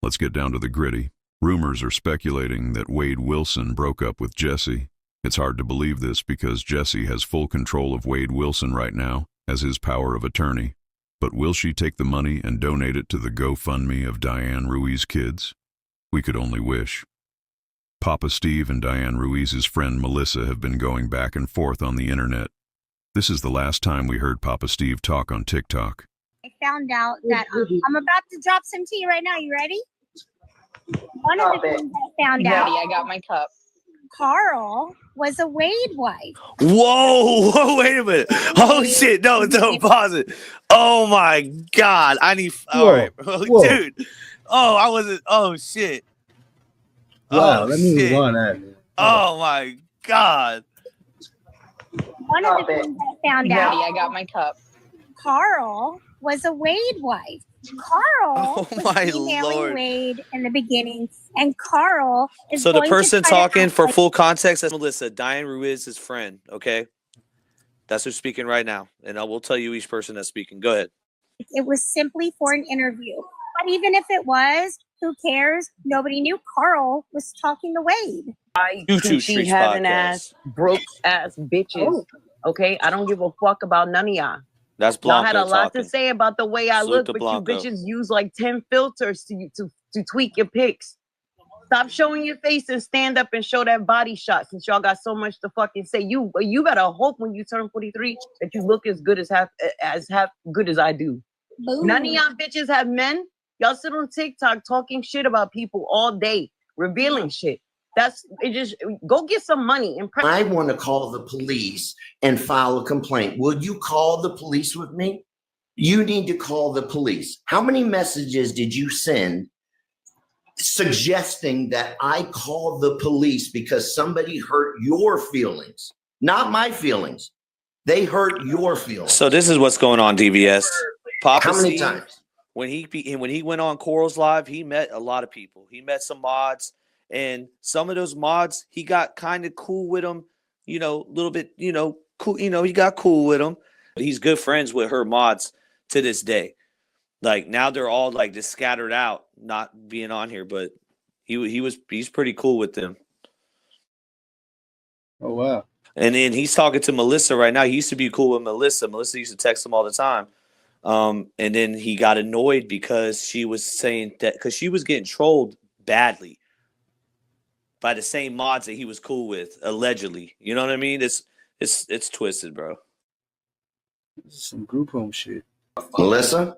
Let's get down to the gritty. Rumors are speculating that Wade Wilson broke up with Jesse. It's hard to believe this because Jesse has full control of Wade Wilson right now as his power of attorney. But will she take the money and donate it to the GoFundMe of Diane Ruiz kids? We could only wish. Papa Steve and Diane Ruiz's friend Melissa have been going back and forth on the internet. This is the last time we heard Papa Steve talk on TikTok. I found out that I'm about to drop some tea right now. You ready? One of the things I found out. I got my cup. Carl was a Wade wife. Whoa, wait a minute. Oh, shit. No, pause it. Oh, my God. All right. Dude. Oh, I wasn't. Oh, shit. Wow, let me move on that. Oh, my God. One of the things I found out. I got my cup. Carl was a Wade wife. Carl was emailing Lord. Wade in the beginning, and Carl is So the going person to try to talking, act for like full context, that's Melissa. Diane Ruiz's friend, okay? That's who's speaking right now. And I will tell you each person that's speaking. Go ahead. it was simply for an interview. But even if it was, who cares? Nobody knew Carl was talking to Wade. She having ass, broke ass bitches. Okay, I don't give a fuck about none of y'all. That's Y'all Blanco had a lot talking. to say about the way I Salute look, to but Blanco. you bitches use like 10 filters to tweak your pics. Stop showing your face and stand up and show that body shot since y'all got so much to fucking say. You better hope when you turn 43 that you look as good as half good as I do. Boom. None of y'all bitches have men. Y'all sit on TikTok talking shit about people all day, revealing shit. That's it. Just go get some money and I want to call the police and file a complaint. Will you call the police with me? You need to call the police. How many messages did you send suggesting that I call the police because somebody hurt your feelings, not my feelings? They hurt your feelings. So this is what's going on, DVS. Papa How many Steve, times? When he went on Coral's Live, he met a lot of people. He met some mods, and some of those mods, he got kind of cool with them, a little bit, cool. He got cool with them. He's good friends with her mods to this day. Like now they're all like just scattered out, not being on here, but he's pretty cool with them. Oh, wow. And then he's talking to Melissa right now. He used to be cool with Melissa. Melissa used to text him all the time. And then he got annoyed because she was saying that because she was getting trolled badly by the same mods that he was cool with, allegedly. You know what I mean? It's twisted, bro. This is some group home shit. Melissa?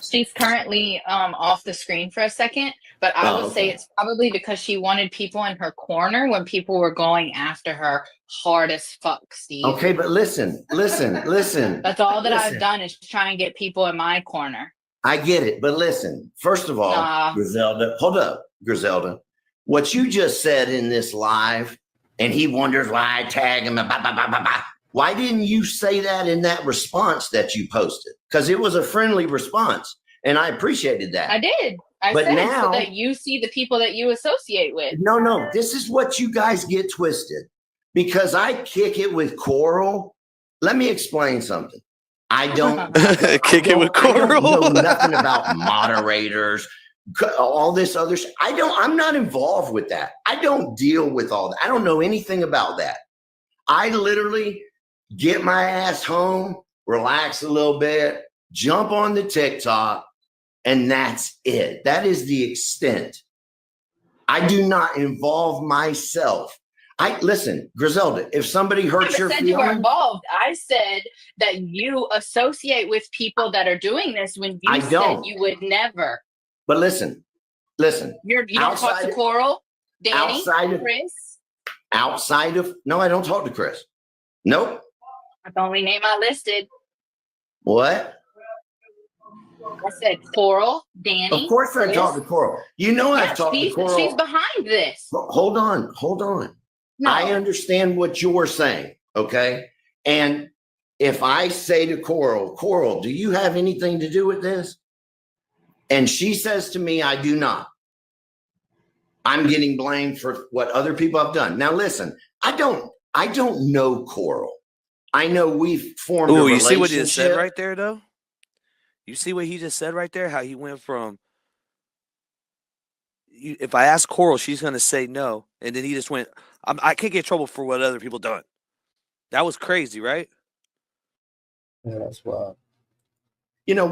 She's currently off the screen for a second, but I would say it's probably because she wanted people in her corner when people were going after her hard as fuck, Steve. Okay, but listen. That's all that I've done is try and get people in my corner. I get it, but listen. First of all, Griselda, hold up, Griselda. What you just said in this live, and he wonders why I tag him. Why didn't you say that in that response that you posted? Because it was a friendly response, and I appreciated that. I did. I But said now- so that you see the people that you associate with. No. This is what you guys get twisted. Because I kick it with Coral. Let me explain something. I don't Kick it with I don't know Coral. nothing about moderators, all this other shit. I'm not involved with that. I don't deal with all that. I don't know anything about that. I literally get my ass home, relax a little bit, jump on the TikTok, and that's it. That is the extent. I do not involve myself. Listen, Griselda, if somebody hurts your I said you were feelings, involved. I said that you associate with people that are doing this when you I said don't. you would never. but listen. You don't talk Outside- to Coral, Danny, outside of- Chris. No, I don't talk to Chris. Nope. That's the only name I listed. What? I said Coral, Danny. Of course I Chris. talk to Coral. You know I've Yeah, talked to Coral. she's behind this. Hold on. No. I understand what you're saying, okay? And if I say to Coral, do you have anything to do with this? And she says to me, I do not. I'm getting blamed for what other people have done. Now listen, I don't know Coral. I know we've formed a Ooh, you relationship. see what he just said right there, though? You see what he just said right there? How he went from, if I ask Coral, she's going to say no. And then he just went, I can't get in trouble for what other people done. That was crazy, right? Yeah, that's wild. You know,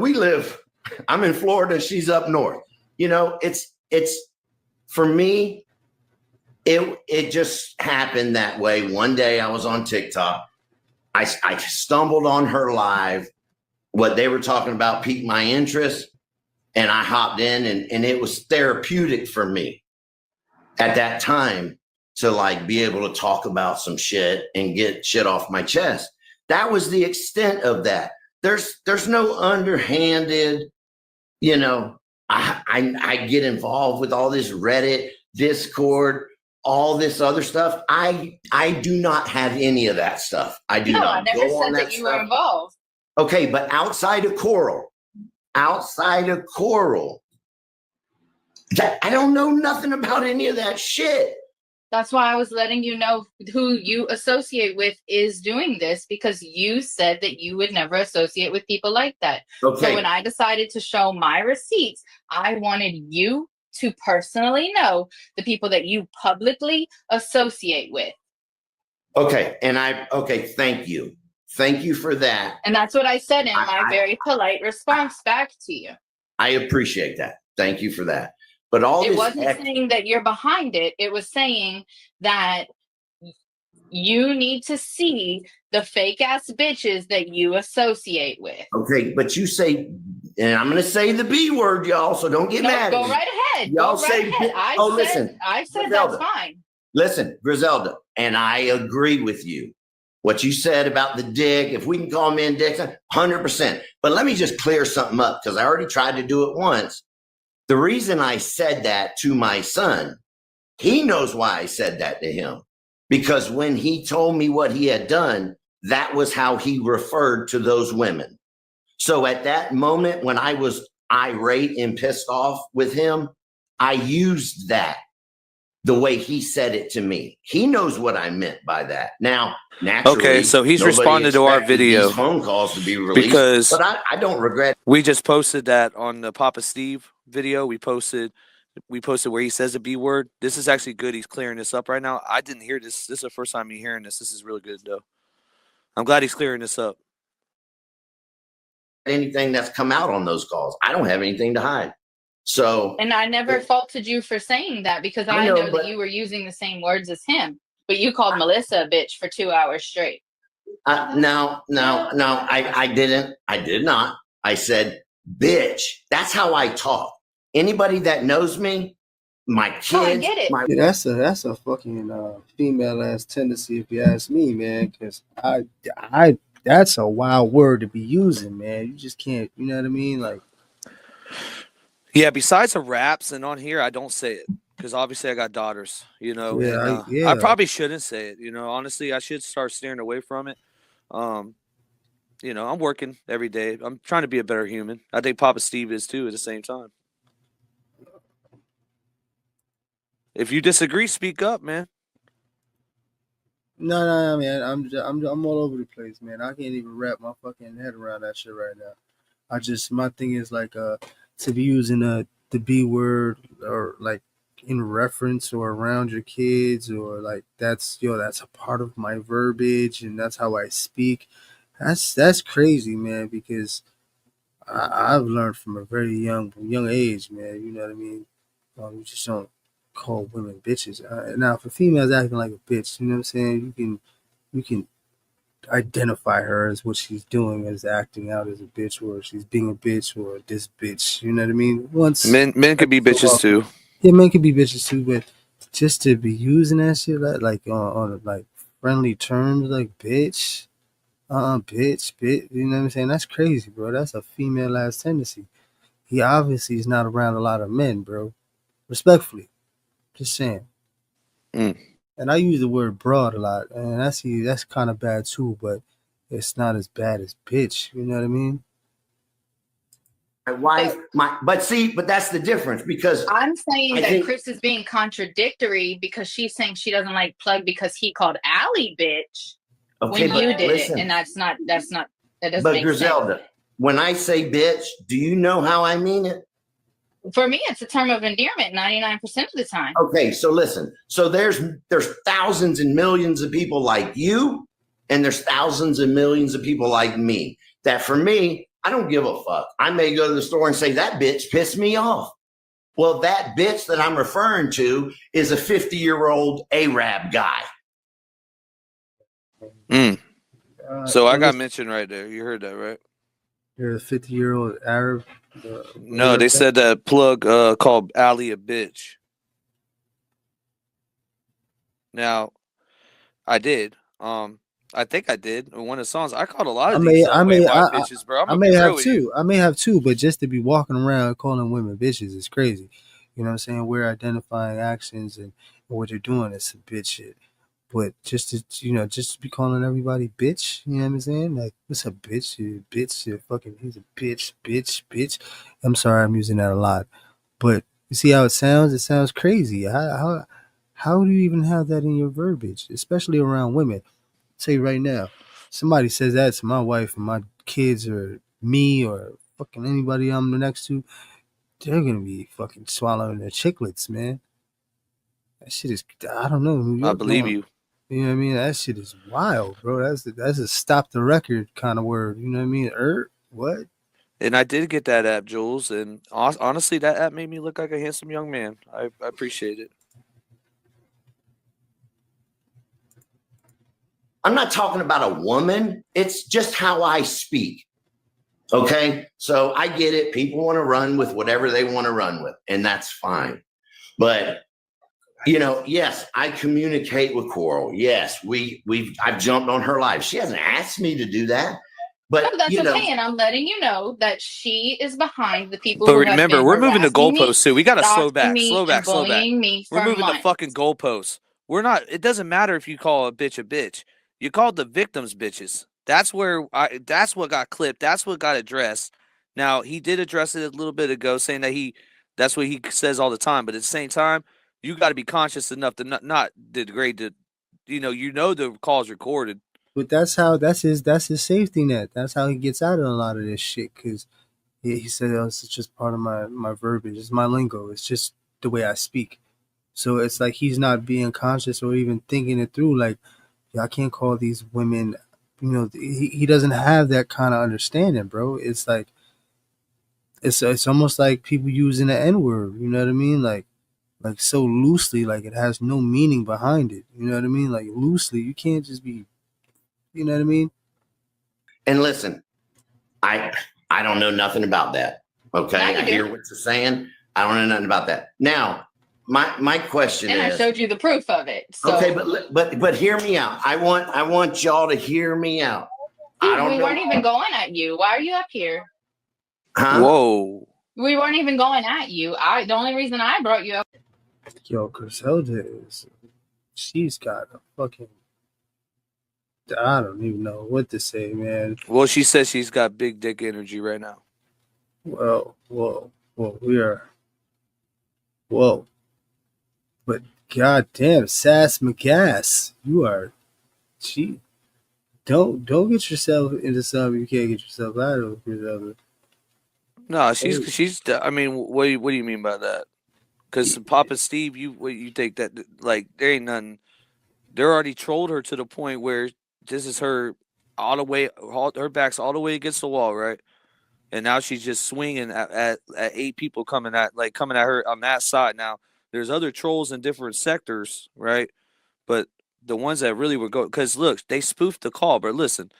I'm in Florida, she's up north. You know, it's for me, it just happened that way. One day I was on TikTok. I stumbled on her live. What they were talking about piqued my interest. And I hopped in and it was therapeutic for me at that time to like be able to talk about some shit and get shit off my chest. That was the extent of that. There's no underhanded, you know, I get involved with all this Reddit, Discord, all this other stuff. I do not have any of that stuff. I do not. I never said that you were involved. Okay, but outside of Coral, I don't know nothing about any of that shit. That's why I was letting you know who you associate with is doing this, because you said that you would never associate with people like that. Okay. So when I decided to show my receipts, I wanted you to personally know the people that you publicly associate with. Okay. And thank you. Thank you for that. And that's what I said in my very polite response back to you. I appreciate that. Thank you for that. But it wasn't saying that you're behind it. It was saying that you need to see the fake ass bitches that you associate with. Okay, but you say, and I'm going to say the B word, y'all, so don't get mad at me. Go right ahead. Y'all go right ahead. I said Griselda, that's fine. Listen, Griselda, and I agree with you. What you said about the dick, if we can call men dicks, 100%. But let me just clear something up, because I already tried to do it once. The reason I said that to my son, he knows why I said that to him. Because when he told me what he had done, that was how he referred to those women. So at that moment, when I was irate and pissed off with him, I used that the way he said it to me. He knows what I meant by that. Now, naturally, okay, so he's responded to our video. These phone calls to be released, because but I don't regret. We just posted that on the Papa Steve video. We posted where he says the B word. This is actually good. He's clearing this up right now. I didn't hear this. This is the first time me hearing this. This is really good, though. I'm glad he's clearing this up. Anything that's come out on those calls, I don't have anything to hide. So, and I never faulted you for saying that, because I know that you were using the same words as him, but you called Melissa a bitch for 2 hours straight. No, I didn't. I did not. I said, bitch. That's how I talk. Anybody that knows me, my kids. I get it. Yeah, that's a fucking female ass tendency, if you ask me, man. Because I that's a wild word to be using, man. You just can't. You know what I mean? Like, yeah. Besides the raps and on here, I don't say it because obviously I got daughters. You know, yeah, and, I probably shouldn't say it. You know, honestly, I should start steering away from it. You know, I'm working every day. I'm trying to be a better human. I think Papa Steve is too at the same time. If you disagree, speak up, man. No, man. I'm all over the place, man. I can't even wrap my fucking head around that shit right now. My thing is like to be using the B word or like in reference or around your kids or like that's a part of my verbiage and that's how I speak. That's crazy, man, because I've learned from a very young age, man. You know what I mean? You just don't call women bitches. Now, if a female's acting like a bitch, you know what I'm saying? You can identify her as what she's doing, as acting out as a bitch, or she's being a bitch, or this bitch. You know what I mean? Once men could be bitches too. Yeah, men could be bitches too, but just to be using that shit like on like friendly terms, like bitch, bitch, you know what I'm saying? That's crazy, bro. That's a female ass tendency. He obviously is not around a lot of men, bro. Respectfully. Just saying. And I use the word broad a lot, and that's kind of bad too, but it's not as bad as bitch. You know what I mean? My wife, but that's the difference, because I'm saying that Chris is being contradictory because she's saying she doesn't like Plug because he called Allie bitch when you did it, and that doesn't make Griselda, sense. when I say bitch, do you know how I mean it? For me, it's a term of endearment 99% of the time. Okay, so listen. So there's thousands and millions of people like you, and there's thousands and millions of people like me. That for me, I don't give a fuck. I may go to the store and say, that bitch pissed me off. Well, that bitch that I'm referring to is a 50-year-old Arab guy. So I got mentioned right there. You heard that, right? You're a 50-year-old Arab. No, they said that plug called Ali a bitch. Now, I did. I think I did. One of the songs I called a lot of these bitches, bro. I may have too. I may have too, but just to be walking around calling women bitches is crazy. You know what I'm saying? We're identifying actions and what they're doing is some bitch shit. But just to be calling everybody bitch, you know what I'm saying? Like, what's a bitch? You bitch, you fucking, he's a bitch. I'm sorry, I'm using that a lot. But you see how it sounds? It sounds crazy. How do you even have that in your verbiage, especially around women? I'll tell you right now, somebody says that to my wife and my kids or me or fucking anybody I'm next to, they're gonna be fucking swallowing their chiclets, man. That shit is, I don't know. New York, I believe you. You know what I mean? That shit is wild, bro. That's a stop the record kind of word. You know what I mean? What? And I did get that app, Jules. And honestly, that app made me look like a handsome young man. I appreciate it. I'm not talking about a woman. It's just how I speak. Okay? So I get it. People want to run with whatever they want to run with, and that's fine. But yes, I communicate with Coral. Yes, I've jumped on her live. She hasn't asked me to do that. But no, that's okay, and I'm letting you know that she is behind the people. But remember, we're moving the goalposts too. We got to slow back. We're moving the fucking goalposts. We're not. It doesn't matter if you call a bitch. You called the victims bitches. That's that's what got clipped. That's what got addressed. Now he did address it a little bit ago, saying that that's what he says all the time. But at the same time, you got to be conscious enough to not degrade the, the call's recorded. But that's his safety net. That's how he gets out of a lot of this shit. Because he said, it's just part of my verbiage. It's my lingo. It's just the way I speak. So it's like he's not being conscious or even thinking it through. Like, I can't call these women. He doesn't have that kind of understanding, bro. It's like it's almost like people using the N-word. You know what I mean? Like so loosely, like it has no meaning behind it. You know what I mean? Like loosely, you can't just be. You know what I mean? And listen, I don't know nothing about that. Okay, I hear what you're saying. I don't know nothing about that. Now, my question is, and I showed you the proof of it. So. Okay, but hear me out. I want y'all to hear me out. We weren't even going at you. Why are you up here? Huh? Whoa. We weren't even going at you. The only reason I brought you up. Yo, Griselda she's got a fucking. I don't even know what to say, man. Well, she says she's got big dick energy right now. Well, we are. Whoa. But goddamn, Sass McGass, you are. Don't get yourself into something you can't get yourself out of, Griselda. No, she's. I mean, what do you mean by that? Because Papa Steve, you think that like there ain't nothing. They already trolled her to the point where this is her all the way. Her back's all the way against the wall, right? And now she's just swinging at 8 people coming at her on that side. Now there's other trolls in different sectors, right? But the ones that really were going, because look, they spoofed the call. But listen,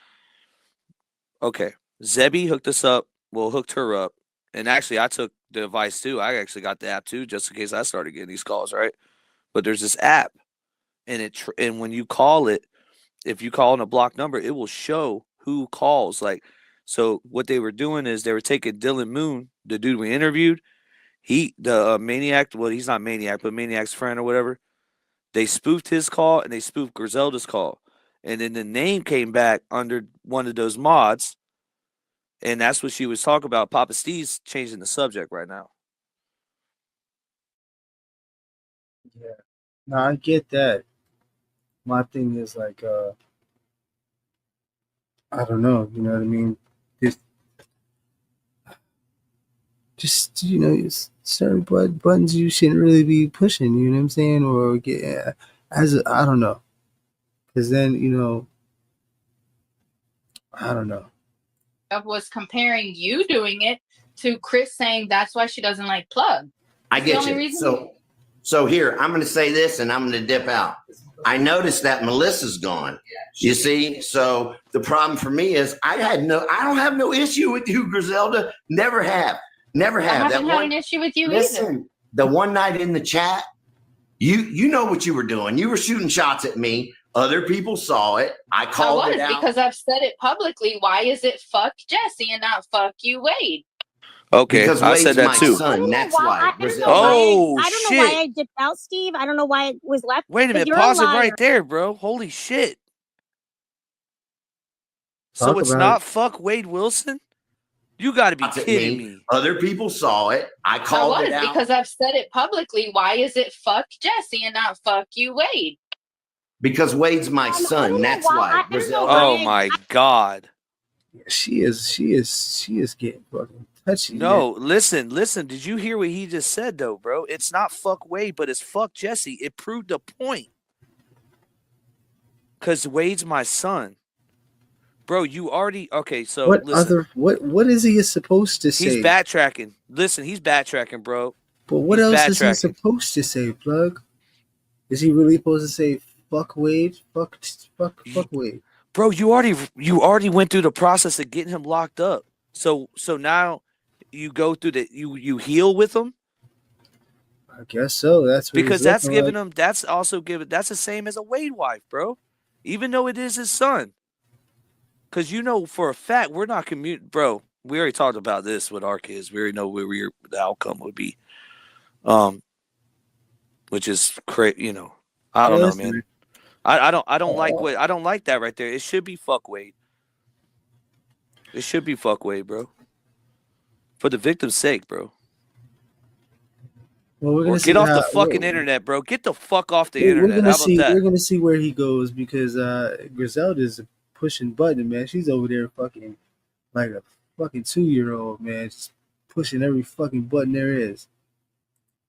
okay, Zebby hooked us up. Well, hooked her up, and actually, I took the advice too. I actually got the app too, just in case I started getting these calls, right? But there's this app, and when you call it, if you call on a blocked number, it will show who calls. Like, so what they were doing is they were taking Dylan Moon, the dude we interviewed. The maniac. Well, he's not maniac, but maniac's friend or whatever. They spoofed his call and they spoofed Griselda's call, and then the name came back under one of those mods, and that's what she was talking about. Papa Steve's changing the subject right now. Yeah, no, I get that. My thing is I don't know. You know what I mean? just certain buttons you shouldn't really be pushing. You know what I'm saying? Or get I don't know, because then I don't know. Was comparing you doing it to Chris saying that's why she doesn't like Plug. I get you. So here, I'm going to say this and I'm going to dip out. I noticed that Melissa's gone. You see? So the problem for me is I don't have no issue with you, Griselda. Never have. Never have. I haven't had an issue with you either. The one night in the chat, you know what you were doing. You were shooting shots at me. Other people saw it. I called it out. Because I've said it publicly. Why is it fuck Jesse and not fuck you, Wade? Okay, because I Wade's said that my too. son. That's why. I don't know why I dipped out, Steve. I don't know why it was left. Wait a minute, pause it right there, bro. Holy shit. So it's not fuck Wade Wilson? You got to be kidding me. Other people saw it. I called it out. Because I've said it publicly. Why is it fuck Jesse and not fuck you, Wade? Because Wade's my son. That's why. Oh my God. She is getting fucking touchy. No, man. Listen. Did you hear what he just said though, bro? It's not fuck Wade, but it's fuck Jesse. It proved a point. Cause Wade's my son. Bro, you already okay, so what is he supposed to say? He's backtracking. Listen, he's backtracking, bro. But what else is he supposed to say, Plug? Is he really supposed to say fuck Wade? Fuck Wade. Bro, you already went through the process of getting him locked up. So now you go through you heal with him? I guess so. That's because that's giving him that's the same as a Wade wife, bro. Even though it is his son. Because for a fact we're not bro. We already talked about this with our kids. We already know where the outcome would be. Which is crazy, I don't know, man. I don't like that right there. It should be fuck Wade. It should be fuck Wade, bro. For the victim's sake, bro. Well, we're gonna get off the fucking internet, bro. Get the fuck off the internet. How about that? We're gonna see where he goes because Griselda's pushing button, man. She's over there fucking like a fucking 2-year-old, man. Just pushing every fucking button there is.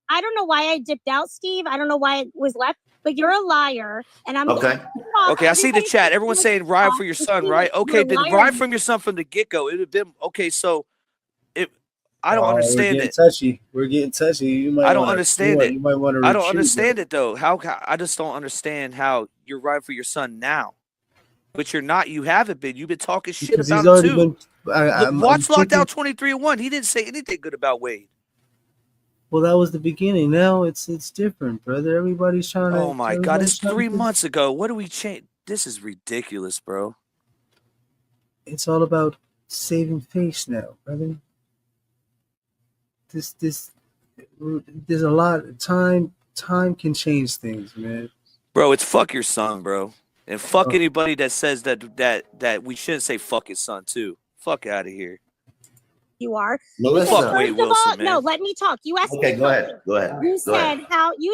I don't know why I dipped out, Steve. I don't know why it was left, but you're a liar. And I'm okay. Okay, I see the chat. Everyone's saying ride for your son, right? Okay, then ride from your son from the get-go. It would have been okay, so I don't understand it. We're getting touchy. I don't understand it. You might want to I don't understand it though. How I just don't understand how you're riding for your son now. But you're not. You haven't been. You've been talking shit about him too. Watch Lockdown 23-1. He didn't say anything good about Wade. Well, that was the beginning. Now it's different, brother. Everybody's trying to. Oh my God! It's 3 months ago. What do we change? This is ridiculous, bro. It's all about saving face now, brother. There's a lot of time. Time can change things, man. Bro, it's fuck your son, bro. And fuck anybody that says that we shouldn't say fuck his son too. Fuck out of here. You are. Melissa. Fuck Wade Wilson, man. No, let me talk. You asked me. Go ahead. You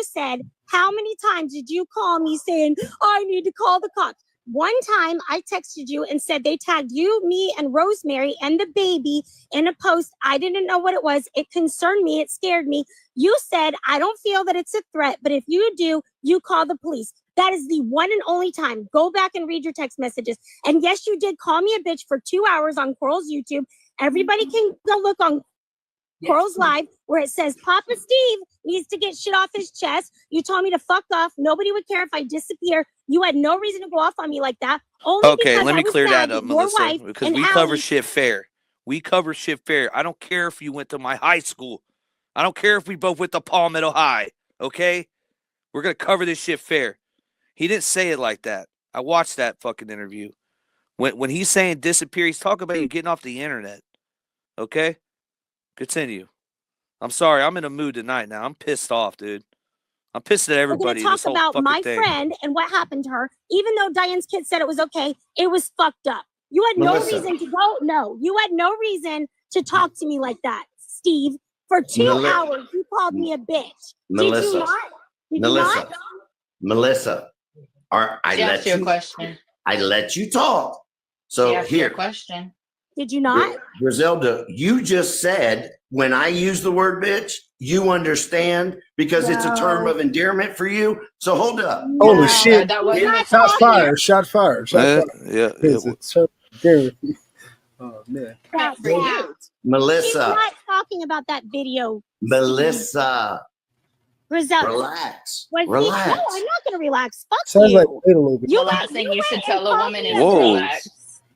said how many times did you call me saying I need to call the cops? One time I texted you and said they tagged you, me, and Rosemary and the baby in a post. I didn't know what it was. It concerned me. It scared me. You said, I don't feel that it's a threat, but if you do, you call the police. That is the one and only time. Go back and read your text messages. And yes, you did call me a bitch for 2 hours on Coral's YouTube. Everybody can go look on Coral's Live where it says Papa Steve needs to get shit off his chest. You told me to fuck off. Nobody would care if I disappear. You had no reason to go off on me like that. Okay, let me clear that up, Melissa, because we cover shit fair. We cover shit fair. I don't care if you went to my high school. I don't care if we both went to Palmetto High. Okay? We're going to cover this shit fair. He didn't say it like that. I watched that fucking interview. When he's saying disappear, he's talking about you getting off the internet. Okay? Continue. I'm sorry. I'm in a mood tonight now. I'm pissed off, dude. I'm pissed at everybody. We're going to talk about my friend and what happened to her. Even though Diane's kid said it was okay, it was fucked up. You had no reason to go. No, you had no reason to talk to me like that, Steve. For 2 hours, you called me a bitch. Melissa. Did you not? Did you not? Melissa. I let you talk. So here. Question. Did you not? Griselda, you just said when I use the word bitch, you understand because it's a term of endearment for you. So hold up. Holy No. shit. That wasn't You're a not Shot talking- fired. Shot fired. Shot Yeah, fired. yeah. It's a term of endearment. Oh, man. Stop for you. that. She's Melissa, not talking about that video. Melissa, Griselda. relax. Was he- Relax. No, I'm not going to relax. Fuck Sounds you. like wait a little bit. You The went- last thing you went should and tell a called woman me is a Whoa. relax.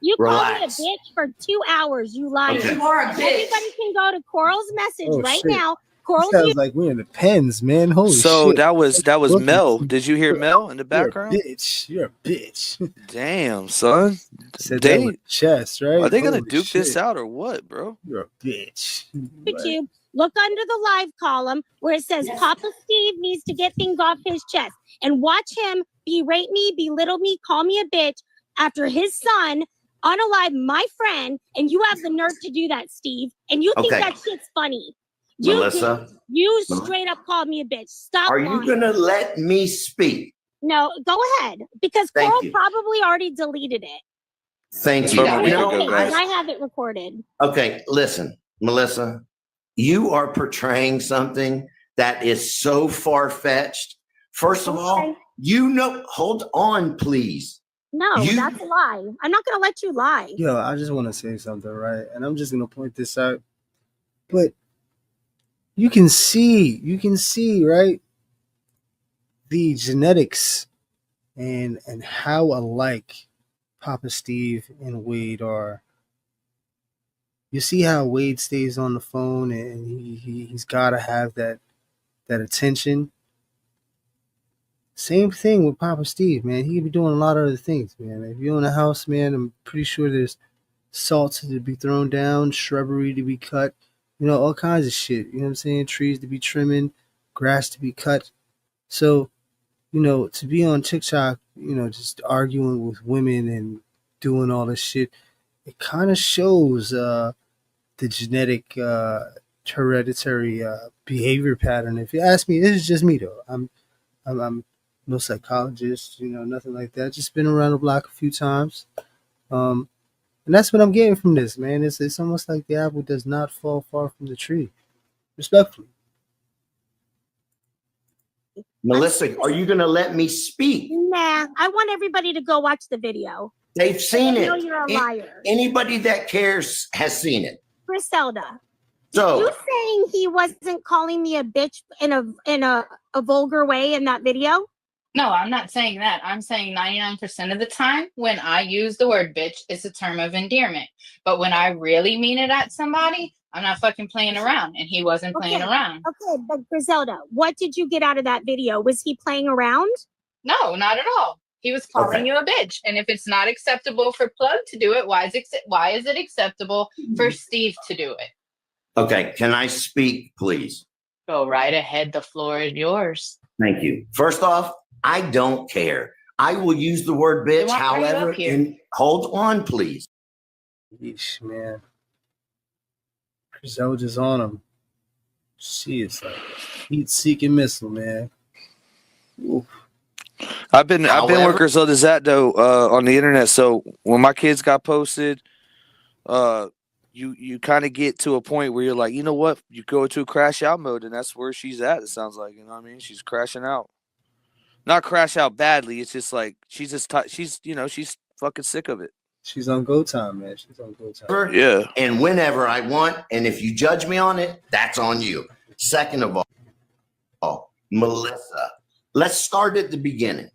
You called me a Relax. bitch for 2 hours. You lied. Okay. You are a bitch. Everybody can go to Coral's message Oh, right shit. now. Coral's Sounds like we're in the pens, man. Holy So shit. that was Look at Mel. you. Did you hear Mel in the You're a background? bitch. You're a bitch. Damn, son. Said They- that with chest, right? Are they gonna Holy duke this shit. out or what, bro? You're a bitch. YouTube. Look under the live column where it says Papa Steve needs to get things off his chest, and watch him berate me, belittle me, call me a bitch after his son unalive my friend, and you have the nerve to do that, Steve. And you think Okay. that shit's funny. You Melissa, you straight up called me a bitch. Stop are you lying. going to let me speak? No, go ahead. Because Thank Coral you. probably already deleted it. Thank It's you. from a week You know, ago, Okay, guys. I have it recorded. okay, listen, Melissa, you are portraying something that is so far-fetched. First of all, Okay. you know, hold on, please. No, You- that's a lie. I'm not going to let you lie. Yo, I just want to say something, right? And I'm just going to point this out. But you can see, right? The genetics and how alike Papa Steve and Wade are. You see how Wade stays on the phone and he's got to have that attention. Same thing with Papa Steve, man. He could be doing a lot of other things, man. If you're in a house, man, I'm pretty sure there's salt to be thrown down, shrubbery to be cut, all kinds of shit. You know what I'm saying? Trees to be trimming, grass to be cut. So, to be on TikTok, just arguing with women and doing all this shit, it kind of shows the genetic hereditary behavior pattern. If you ask me, this is just me though. I'm no psychologist, nothing like that. Just been around the block a few times. And that's what I'm getting from this, man. It's almost like the apple does not fall far from the tree. Respectfully. Melissa, are you going to let me speak? Nah, I want everybody to go watch the video. They've seen I it. know you're a liar. Anybody that cares has seen it. Griselda, So, you saying he wasn't calling me a bitch in a vulgar way in that video? No, I'm not saying that. I'm saying 99% of the time when I use the word bitch, it's a term of endearment. But when I really mean it at somebody, I'm not fucking playing around. And he wasn't playing Okay. around. Okay, but Griselda, what did you get out of that video? Was he playing around? No, not at all. He was calling Okay. you a bitch. And if it's not acceptable for Plug to do it, why is it acceptable for Steve to do it? okay, can I speak, please? Go right ahead. The floor is yours. Thank you. First off, I don't care. I will use the word bitch, Then why are you however, up here? and hold on, please. Yeesh, man. Griselda's on him. She is like a heat-seeking missile, man. Oof. I've been However- with Griselda Zat though on the internet. So when my kids got posted, you kind of get to a point where you're like, you know what? You go to crash out mode, and that's where she's at. It sounds like, you know what I mean? She's crashing out. Not crash out badly. It's just like she's she's fucking sick of it. She's on go time, man. She's on go time. Yeah. And whenever I want, and if you judge me on it, that's on you. Second of all, Melissa, let's start at the beginning.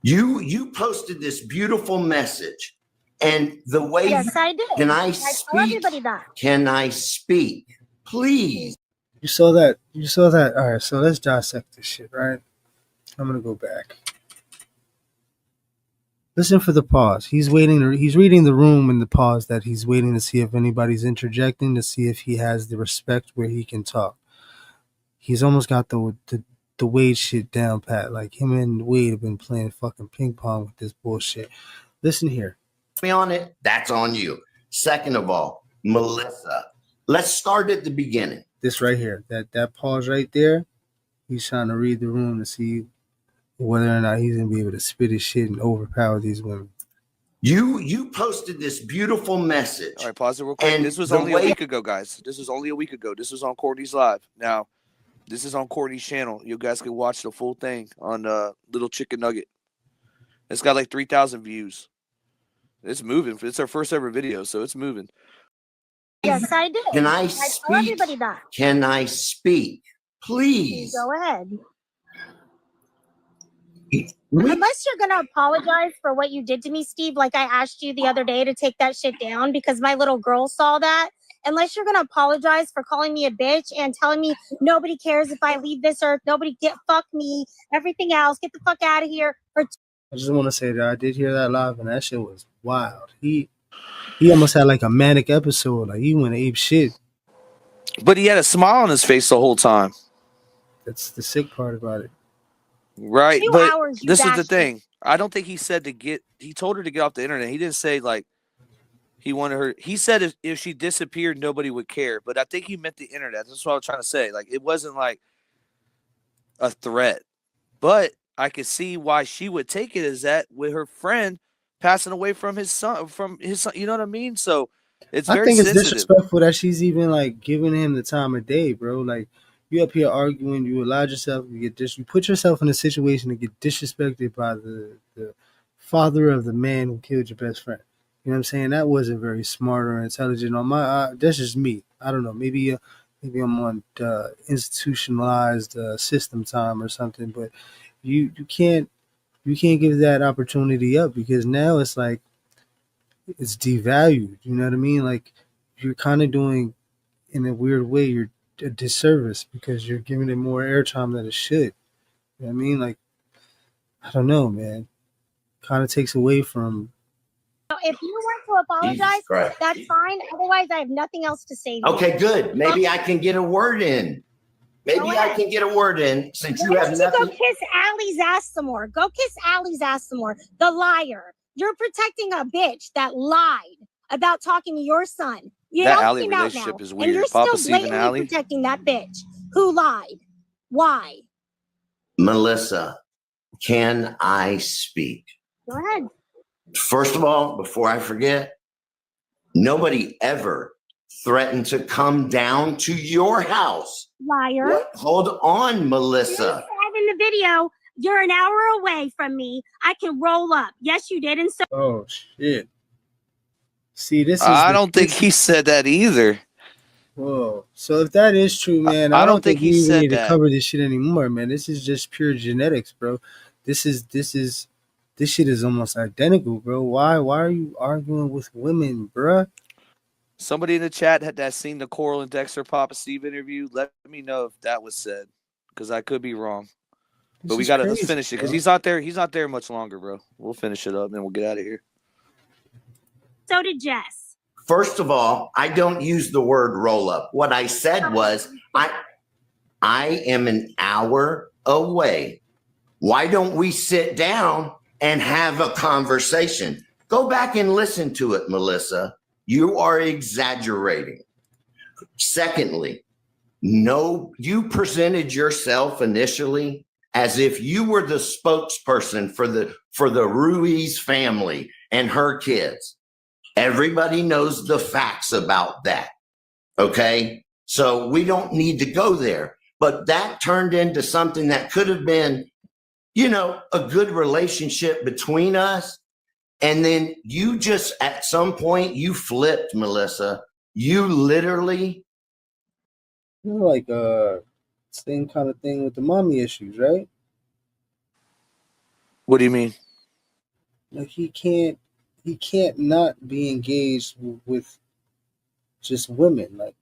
You posted this beautiful message, and the way Yes, I did. can I I tell speak? everybody that. Can I speak, please? You saw that. All right, so let's dissect this shit, right? I'm gonna go back. Listen for the pause. He's reading the room in the pause that he's waiting to see if anybody's interjecting, to see if he has the respect where he can talk. He's almost got the Wade shit down pat. Like him and Wade have been playing fucking ping pong with this bullshit. Listen here. Me on it, that's on you. Second of all, Melissa, let's start at the beginning. This right here. That pause right there. He's trying to read the room to see whether or not he's gonna be able to spit his shit and overpower these women. You posted this beautiful message. All right, pause it real quick. And this was the only way- a week ago, guys. This was only a week ago. This was on Courtney's Live. Now, this is on Courtney's channel. You guys can watch the full thing on Little Chicken Nugget. It's got like 3,000 views. It's moving. It's our first ever video, so it's moving. Yes, I did. Can I I speak? tell everybody that. Can I speak? Please. Go ahead. We- Unless you're gonna apologize for what you did to me, Steve, like I asked you the other day to take that shit down because my little girl saw that. Unless you're gonna apologize for calling me a bitch and telling me nobody cares if I leave this earth, nobody fuck me, everything else, get the fuck out of here. Or I just want to say that I did hear that live, and that shit was wild. He almost had like a manic episode. Like he went ape shit. But he had a smile on his face the whole time. That's the sick part about it. Right. 2 But hours, you this is the bastard. thing. I don't think he said he told her to get off the internet. He didn't say like he wanted her. He said if she disappeared, nobody would care. But I think he meant the internet. That's what I was trying to say. Like it wasn't like a threat. But I could see why she would take it as that with her friend passing away from his son. You know what I mean? So it's I very think it's sensitive. disrespectful that she's even like giving him the time of day, bro. Like you up here arguing, you allowed yourself to get you put yourself in a situation to get disrespected by the father of the man who killed your best friend. You know what I'm saying? That wasn't very smart or intelligent on my. That's just me. I don't know. Maybe I'm on institutionalized system time or something. But you can't give that opportunity up because now it's like it's devalued. You know what I mean? Like you're kind of doing in a weird way. You're a disservice because you're giving it more airtime than it should. You know what I mean? Like I don't know, man. Kind of takes away from. if you want to apologize, Jesus Christ. that's fine. Otherwise, I have nothing else to say. to you. Okay, good. Maybe I can get a word in. Maybe Go I ahead. can get a word in since you Why have don't you go nothing. kiss Allie's ass some more? Go kiss Allie's ass some more. The liar. You're protecting a bitch that lied about talking to your son. You That know, Allie came out relationship now, is and weird. you're Papa still Steve and blatantly Allie. protecting that bitch who lied. Why? Melissa, can I speak? Go ahead. First of all, before I forget, nobody ever threatened to come down to your house. Liar. What? Hold on, You Melissa. said in the video, you're an hour away from me. I can roll up. Yes, you did. And so Oh shit! See, this is. I don't think he said that either. Whoa. So if that is true, man, I I don't don't think think he we even said need to that. cover this shit anymore, man. This is just pure genetics, bro. This shit is almost identical, bro. Why are you arguing with women, bruh? Somebody in the chat that seen the Coral and Dexter Papa Steve interview. Let me know if that was said, because I could be wrong. But we gotta let's finish it because he's not there. He's not there much longer, bro. We'll finish it up and then we'll get out of here. so did Jess. First of all, I don't use the word roll up. What I said was I am an hour away. Why don't we sit down and have a conversation? Go back and listen to it, Melissa. You are exaggerating. Secondly, no, you presented yourself initially as if you were the spokesperson for the Ruiz family and her kids. Everybody knows the facts about that. Okay? So we don't need to go there. But that turned into something that could have been, a good relationship between us. And then you just, at some point, you flipped, Melissa. You literally. Like same kind of thing with the mommy issues, right? What do you mean? Like he can't not be engaged with just women. Like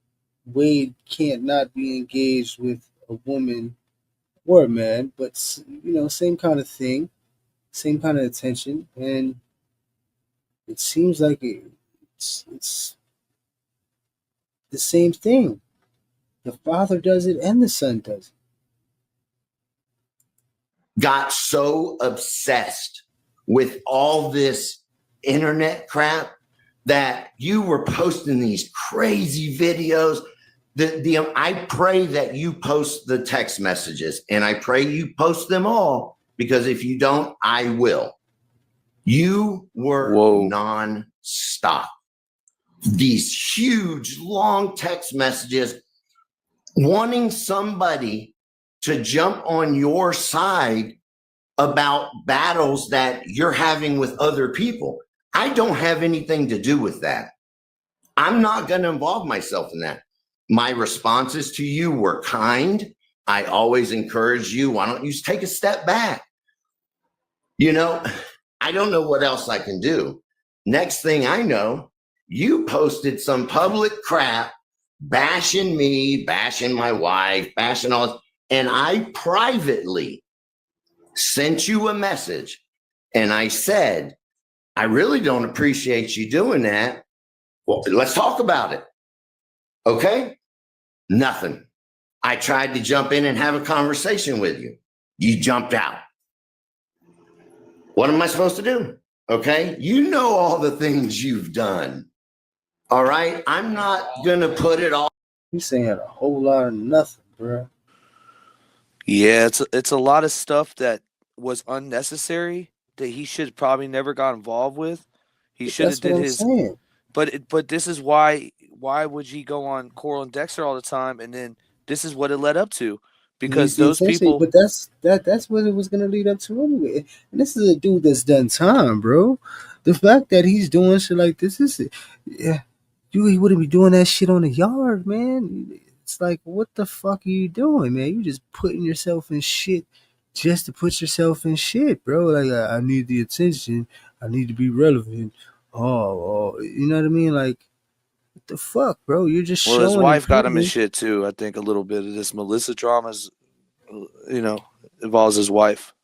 Wade can't not be engaged with a woman or a man, but same kind of thing, same kind of attention, and it seems like it's the same thing. The father does it and the son does it. Got so obsessed with all this internet crap that you were posting these crazy videos. I pray that you post the text messages, and I pray you post them all, because if you don't, I will. You were Whoa. non-stop. These huge, long text messages wanting somebody to jump on your side about battles that you're having with other people. I don't have anything to do with that. I'm not going to involve myself in that. My responses to you were kind. I always encourage you, why don't you take a step back? You know, I don't know what else I can do. Next thing I know, you posted some public crap bashing me, bashing my wife, bashing all, and I privately sent you a message and I said, I really don't appreciate you doing that. Well, let's talk about it. Okay? Nothing. I tried to jump in and have a conversation with you. You jumped out. What am I supposed to do? Okay? You know all the things you've done. All right? I'm not going to put it all. He's saying a whole lot of nothing, bro. Yeah, it's a lot of stuff that was unnecessary that he should probably never got involved with. He should have That's what did I'm his. saying. But this is why would he go on Coral and Dexter all the time, and then this is what it led up to, because those people. But that's what it was gonna lead up to anyway. And this is a dude that's done time, bro. The fact that he's doing shit like this is, yeah, he wouldn't be doing that shit on the yard, man. It's like, what the fuck are you doing, man? You just putting yourself in shit just to put yourself in shit, bro. Like, I need the attention. I need to be relevant. Oh, you know what I mean? Like, what the fuck, bro? You're just Well, his showing wife got him in improvement. shit too. I think a little bit of this Melissa drama's, involves his wife.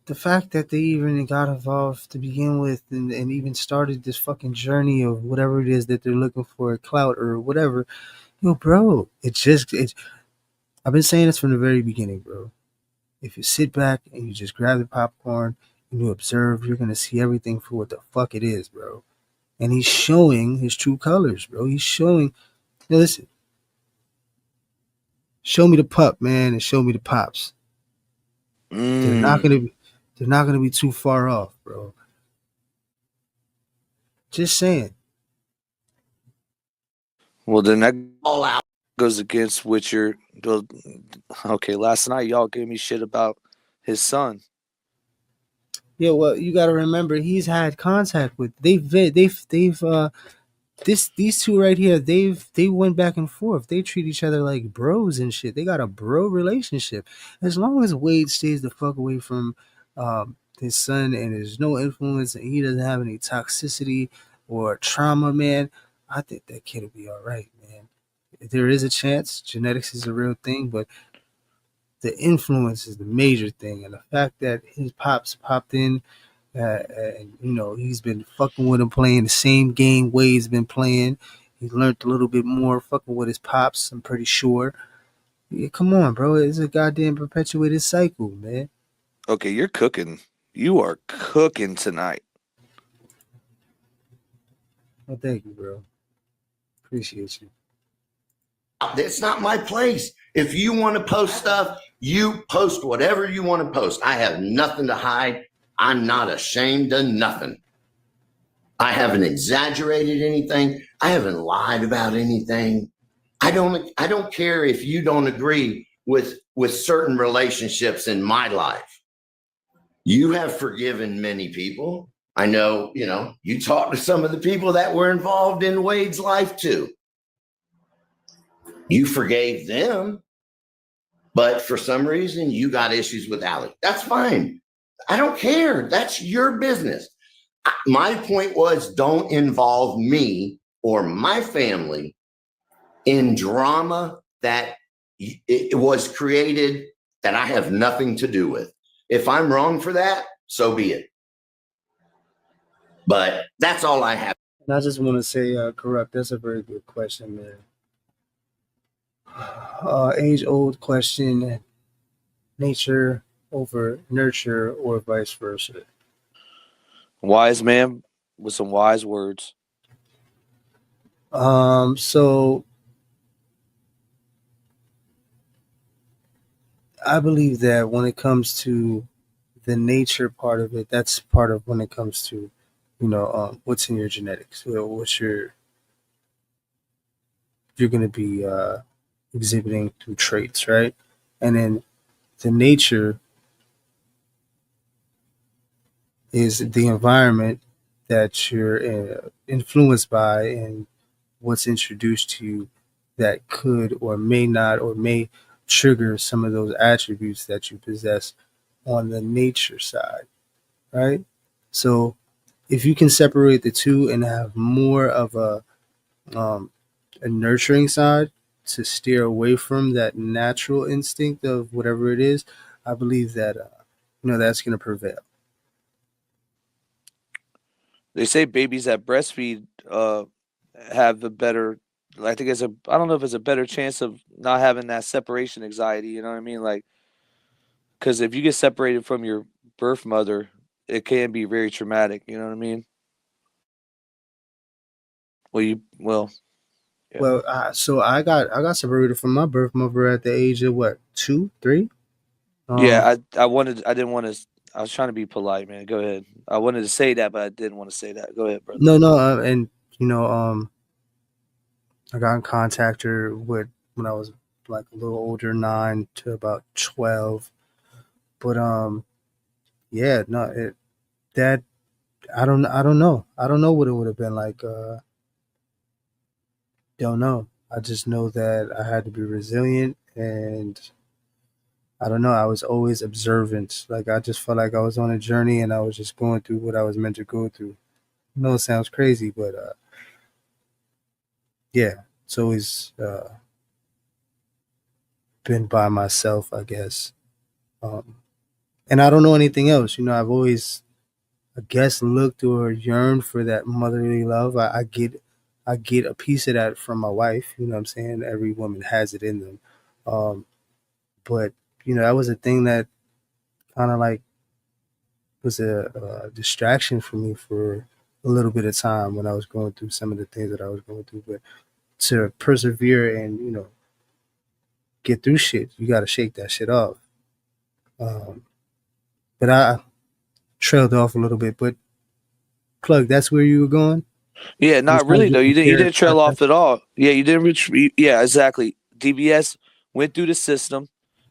The fact that they even got involved to begin with and even started this fucking journey of whatever it is that they're looking for, clout or whatever, bro, I've been saying this from the very beginning, bro. If you sit back and you just grab the popcorn and you observe, you're gonna see everything for what the fuck it is, bro. And he's showing his true colors, bro. He's showing, listen, show me the pup, man, and show me the pops. They're not gonna be too far off, bro. Just saying. Well, then that all out. goes against what you're. Okay, last night y'all gave me shit about his son. Yeah, well, you got to remember he's had contact with they've these two right here. They went back and forth. They treat each other like bros and shit. They got a bro relationship. As long as Wade stays the fuck away from his son and there's no influence and he doesn't have any toxicity or trauma, man, I think that kid will be all right, man. There is a chance. Genetics is a real thing, but the influence is the major thing, and the fact that his pops popped in, and he's been fucking with him, playing the same game Wade's been playing. He learned a little bit more fucking with his pops, I'm pretty sure. Yeah, come on, bro. It's a goddamn perpetuated cycle, man. Okay, you're cooking. You are cooking tonight. Well, thank you, bro. Appreciate you. It's not my place. If you want to post stuff, you post whatever you want to post. I have nothing to hide. I'm not ashamed of nothing. I haven't exaggerated anything. I haven't lied about anything. I don't care if you don't agree with certain relationships in my life. You have forgiven many people. I know, you talked to some of the people that were involved in Wade's life too. You forgave them, but for some reason you got issues with Alec. That's fine. I don't care. That's your business. My point was, don't involve me or my family in drama that it was created that I have nothing to do with. If I'm wrong for that, so be it. But that's all I have. And I just want to say, Corrupt, that's a very good question, man. Age-old question, nature over nurture or vice versa. Wise man with some wise words. So I believe that when it comes to the nature part of it, that's part of when it comes to, what's in your genetics, what's you're going to be exhibiting through traits, right? And then the nature is the environment that you're influenced by and what's introduced to you that could or may not or may trigger some of those attributes that you possess on the nature side, right? So if you can separate the two and have more of a nurturing side to steer away from that natural instinct of whatever it is, I believe that that's going to prevail. They say babies that breastfeed have a better, I think I don't know if it's a better chance of not having that separation anxiety. You know what I mean? Like, because if you get separated from your birth mother, it can be very traumatic. You know what I mean? Well, yeah. Well, so I got separated from my birth mother at the age of what, 2, 3? Yeah, I didn't want to. I was trying to be polite, man. Go ahead. I wanted to say that, but I didn't want to say that. Go ahead, brother. No, and I got in contact her with when I was like a little older, 9 to about 12. But yeah, no, that I don't know. I don't know what it would have been like. Don't know. I just know that I had to be resilient, and I don't know. I was always observant. Like I just felt like I was on a journey, and I was just going through what I was meant to go through. I know it sounds crazy, but yeah, it's always been by myself, I guess. And I don't know anything else. I've always, I guess, looked or yearned for that motherly love. I get a piece of that from my wife. You know what I'm saying? Every woman has it in them. But that was a thing that kind of like was a distraction for me for a little bit of time when I was going through some of the things that I was going through. But to persevere and get through shit, you got to shake that shit off. But I trailed off a little bit. But Plug, that's where you were going. Yeah, not really though. You didn't trail off at all. Yeah, you didn't reach. Yeah, exactly. DBS went through the system,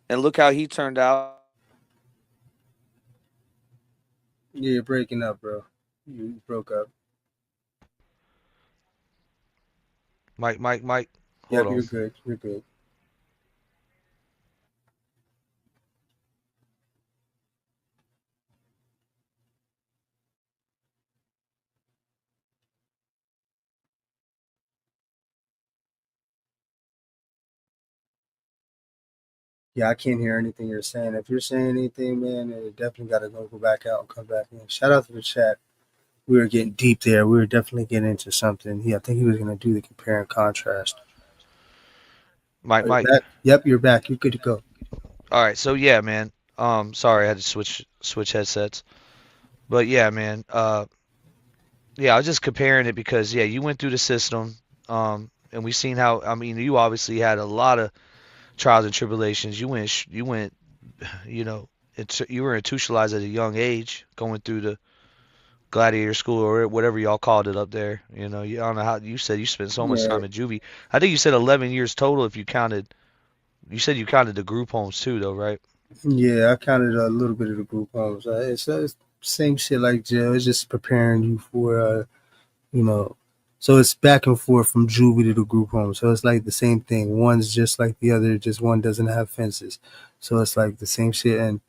and look how he turned out. Yeah, you're breaking up, bro. You broke up. Mike. Yeah, Hold on. you're good. You're good. Yeah, I can't hear anything you're saying. If you're saying anything, man, you definitely got to go back out and come back in. Shout out to the chat. We were getting deep there. We were definitely getting into something. Yeah, I think he was going to do the compare and contrast. Mike. Back? Yep, you're back. You're good to go. All right, so yeah, man. Sorry, I had to switch headsets. But yeah, man. Yeah, I was just comparing it because yeah, you went through the system. And we seen how. I mean, you obviously had a lot of trials and tribulations. You went. You were institutionalized at a young age, going through the gladiator school or whatever y'all called it up there. I don't know how you said you spent so much time in juvie. I think you said 11 years total if you counted. You said you counted the group homes too, though, right? Yeah, I counted a little bit of the group homes. It's same shit like jail. It's just preparing you for, so it's back and forth from juvie to the group home. So it's like the same thing. One's just like the other, just one doesn't have fences. So it's like the same shit. And,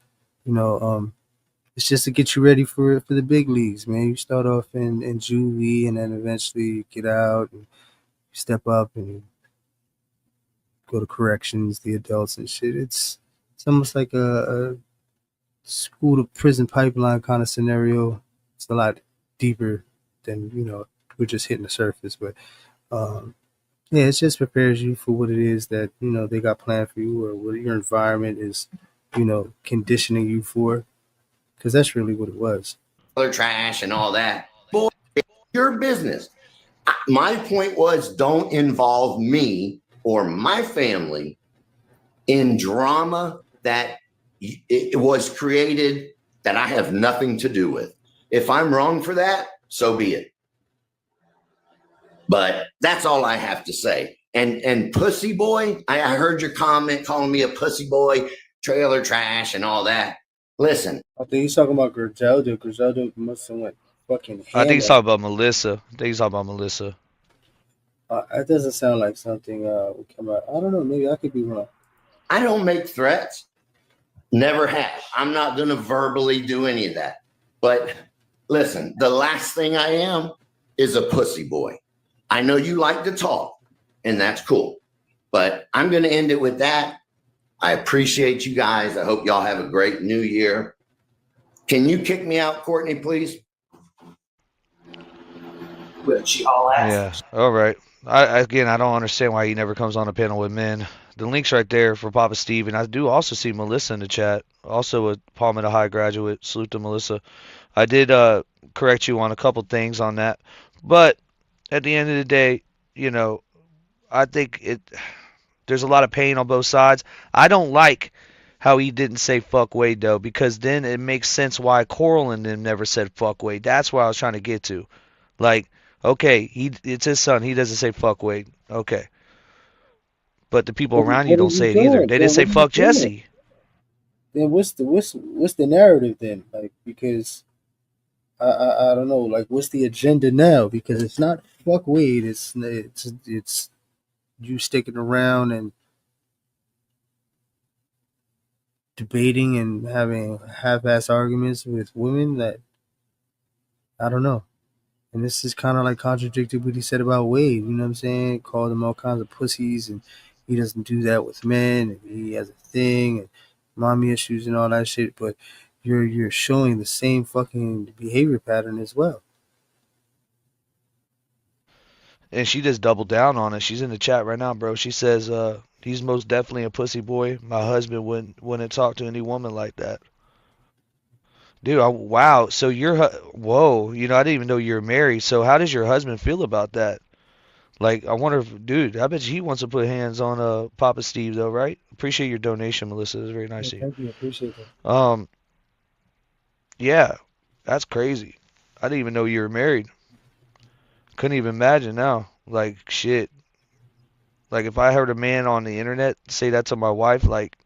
it's just to get you ready for the big leagues, man. You start off in juvie and then eventually you get out and you step up and you go to corrections, the adults and shit. It's almost like a school to prison pipeline kind of scenario. It's a lot deeper than we're just hitting the surface. But yeah, it just prepares you for what it is that they got planned for you or what your environment is conditioning you for, because that's really what it was. Other trash and all that. Boy, your business. My point was, don't involve me or my family in drama that it was created that I have nothing to do with. If I'm wrong for that, so be it. But that's all I have to say. And pussy boy, I heard your comment calling me a pussy boy, trailer trash, and all that. Listen. I think he's talking about Griselda. Griselda must have went fucking I think he's ham. talking about Melissa. That doesn't sound like something would come out. I don't know. Maybe I could be wrong. I don't make threats. Never have. I'm not going to verbally do any of that. But listen, the last thing I am is a pussy boy. I know you like to talk, and that's cool. But I'm going to end it with that. I appreciate you guys. I hope y'all have a great new year. Can you kick me out, Courtney, please? Which y'all asked. Yeah. All right. I don't understand why he never comes on a panel with men. The link's right there for Papa Steve, and I do also see Melissa in the chat, also a Palmetto High graduate. Salute to Melissa. I did correct you on a couple things on that, but at the end of the day, you know, I think there's a lot of pain on both sides. I don't like how he didn't say fuck Wade though, because then it makes sense why Coral and them never said fuck Wade. That's what I was trying to get to. Like, okay, it's his son. He doesn't say fuck Wade. Okay. But the people around you don't say it either. They didn't say fuck Jesse. Then what's the narrative then? Like, because I don't know. Like, what's the agenda now? Because it's not fuck Wade. It's you sticking around and debating and having half-ass arguments with women that I don't know. And this is kind of like contradicted what he said about Wade. You know what I'm saying? Called them all kinds of pussies, and he doesn't do that with men. And he has a thing and mommy issues and all that shit. But you're showing the same fucking behavior pattern as well. And she just doubled down on it. She's in the chat right now, bro. She says, he's most definitely a pussy boy. My husband wouldn't talk to any woman like that. Dude, wow. So whoa, you know, I didn't even know you were married. So how does your husband feel about that? Like, I wonder if, dude, I bet you he wants to put hands on Papa Steve though, right? Appreciate your donation, Melissa. It's very nice of you. Thank you. Appreciate that. Yeah, that's crazy. I didn't even know you were married. Couldn't even imagine now. Like, shit. Like, if I heard a man on the internet say that to my wife, like,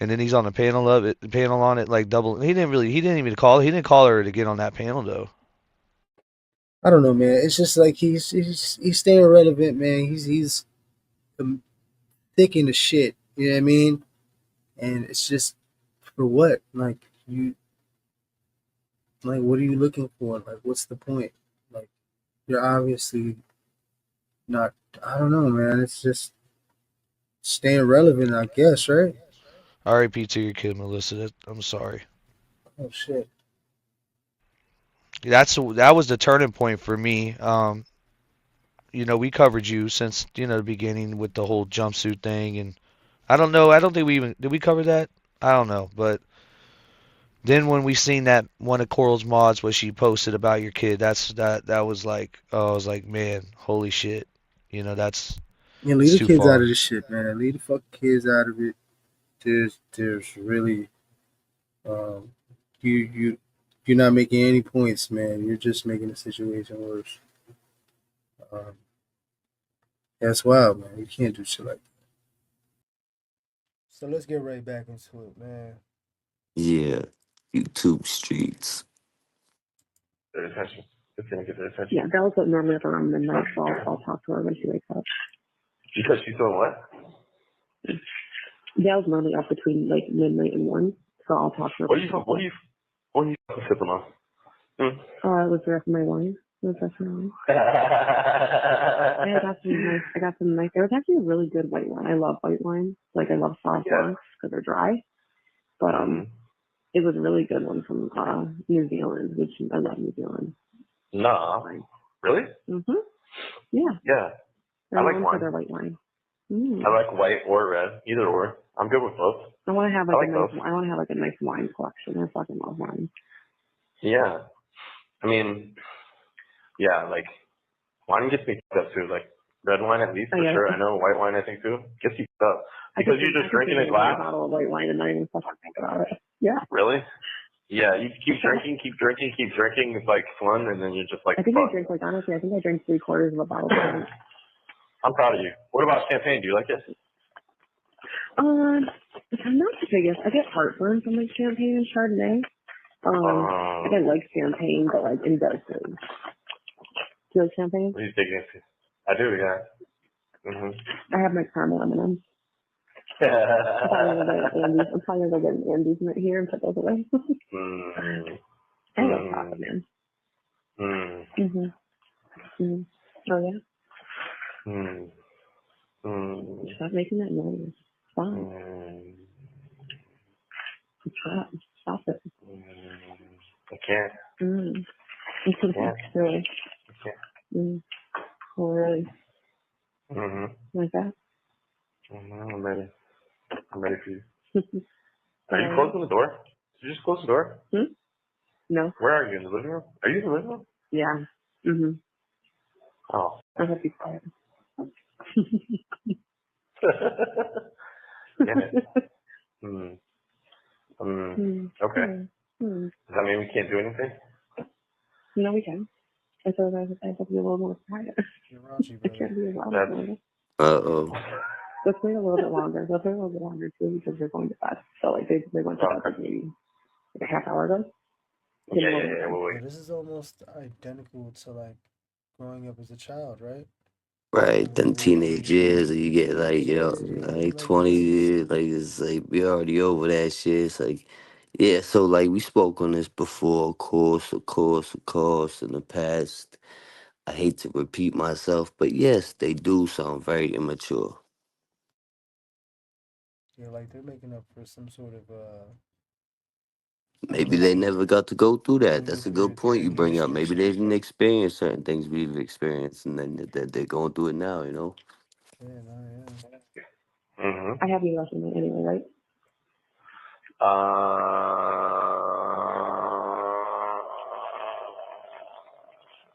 and then he's on the panel on it, like double. He didn't call her to get on that panel though. I don't know, man. It's just like he's staying relevant, man. He's thick in the shit. You know what I mean? And it's just for what? Like, what are you looking for? Like, what's the point? Like, you're obviously not. I don't know, man. It's just staying relevant, I guess, right? R.I.P. to your kid, Melissa. I'm sorry. Oh shit. That was the turning point for me. You know, we covered you since, you know, the beginning with the whole jumpsuit thing, and I don't know. I don't think did we cover that? I don't know, but then when we seen that one of Coral's mods, what she posted about your kid, that was like, oh, I was like, man, holy shit. You know, that's. Yeah, leave the kids out of this shit, man. Leave the fucking kids out of it. There's really, you're not making any points, man. You're just making the situation worse. That's wild, man. You can't do shit like that. So let's get right back into it, man. Yeah, YouTube streets. Their attention. It's gonna get their attention. Yeah, Belle's up normally at around midnight, so I'll talk to her when she wakes up. Because she's doing what? Belle's normally up between like midnight and 1, so I'll talk to her. What are you sipping on? It was the rest of my wine. I got some nice. It was actually a really good white wine. I love white wine. Like, I love soft wines because they're dry. But it was a really good one from New Zealand, which I love New Zealand. Nah, really? Yeah. Yeah, I like wine. Their white wine. I like white or red, either or. I'm good with both. I want to have like a nice wine collection. I fucking love wine. Yeah, I mean, yeah, like wine gets me fucked up too. Like red wine at least for sure. I know white wine I think too gets you fucked up because you're just drinking a glass. A bottle of white wine and not even fucking think about it. Yeah. Really? Yeah, you keep drinking. It's like fun, and then you're just like. I think I drink honestly. I think I drank 3/4 of a bottle. I'm proud of you. What about champagne? Do you like it? I'm not the biggest. I get heartburn from like champagne and Chardonnay. I like champagne, but like in doses. Do you like champagne? What are you thinking? I do, yeah. I have my caramel M&Ms. I'm probably gonna go get an Andes right here and put those away. I love chocolate, man. Oh yeah. Stop making that noise. Stop. Stop it. I can't. Really? I can't. Oh, really? Like that? I'm ready. I'm ready for you. Are you closing the door? Did you just close the door? No. Where are you? In the living room? Are you in the living room? Yeah. Oh. I hope you quiet. Damn it. Okay. Does that mean we can't do anything? No, we can. I thought I have to be a little more quiet. You're raunchy, I can't be as loud as normal. Let's wait a little bit longer. Let's wait a little bit longer too because they're going to bed. So like they went to bed like maybe like a half hour ago. Yeah. Wait. This is almost identical to like growing up as a child, right? Right, then teenage years, you get like, like 20 years, like it's like we already over that shit. It's like, yeah, so like we spoke on this before, of course, in the past. I hate to repeat myself, but yes, they do sound very immature. Yeah, like they're making up for some sort of Maybe they never got to go through that. That's a good point you bring up. Maybe they didn't experience certain things we've experienced, and then they're going through it now, Yeah. I have you left in it anyway, right?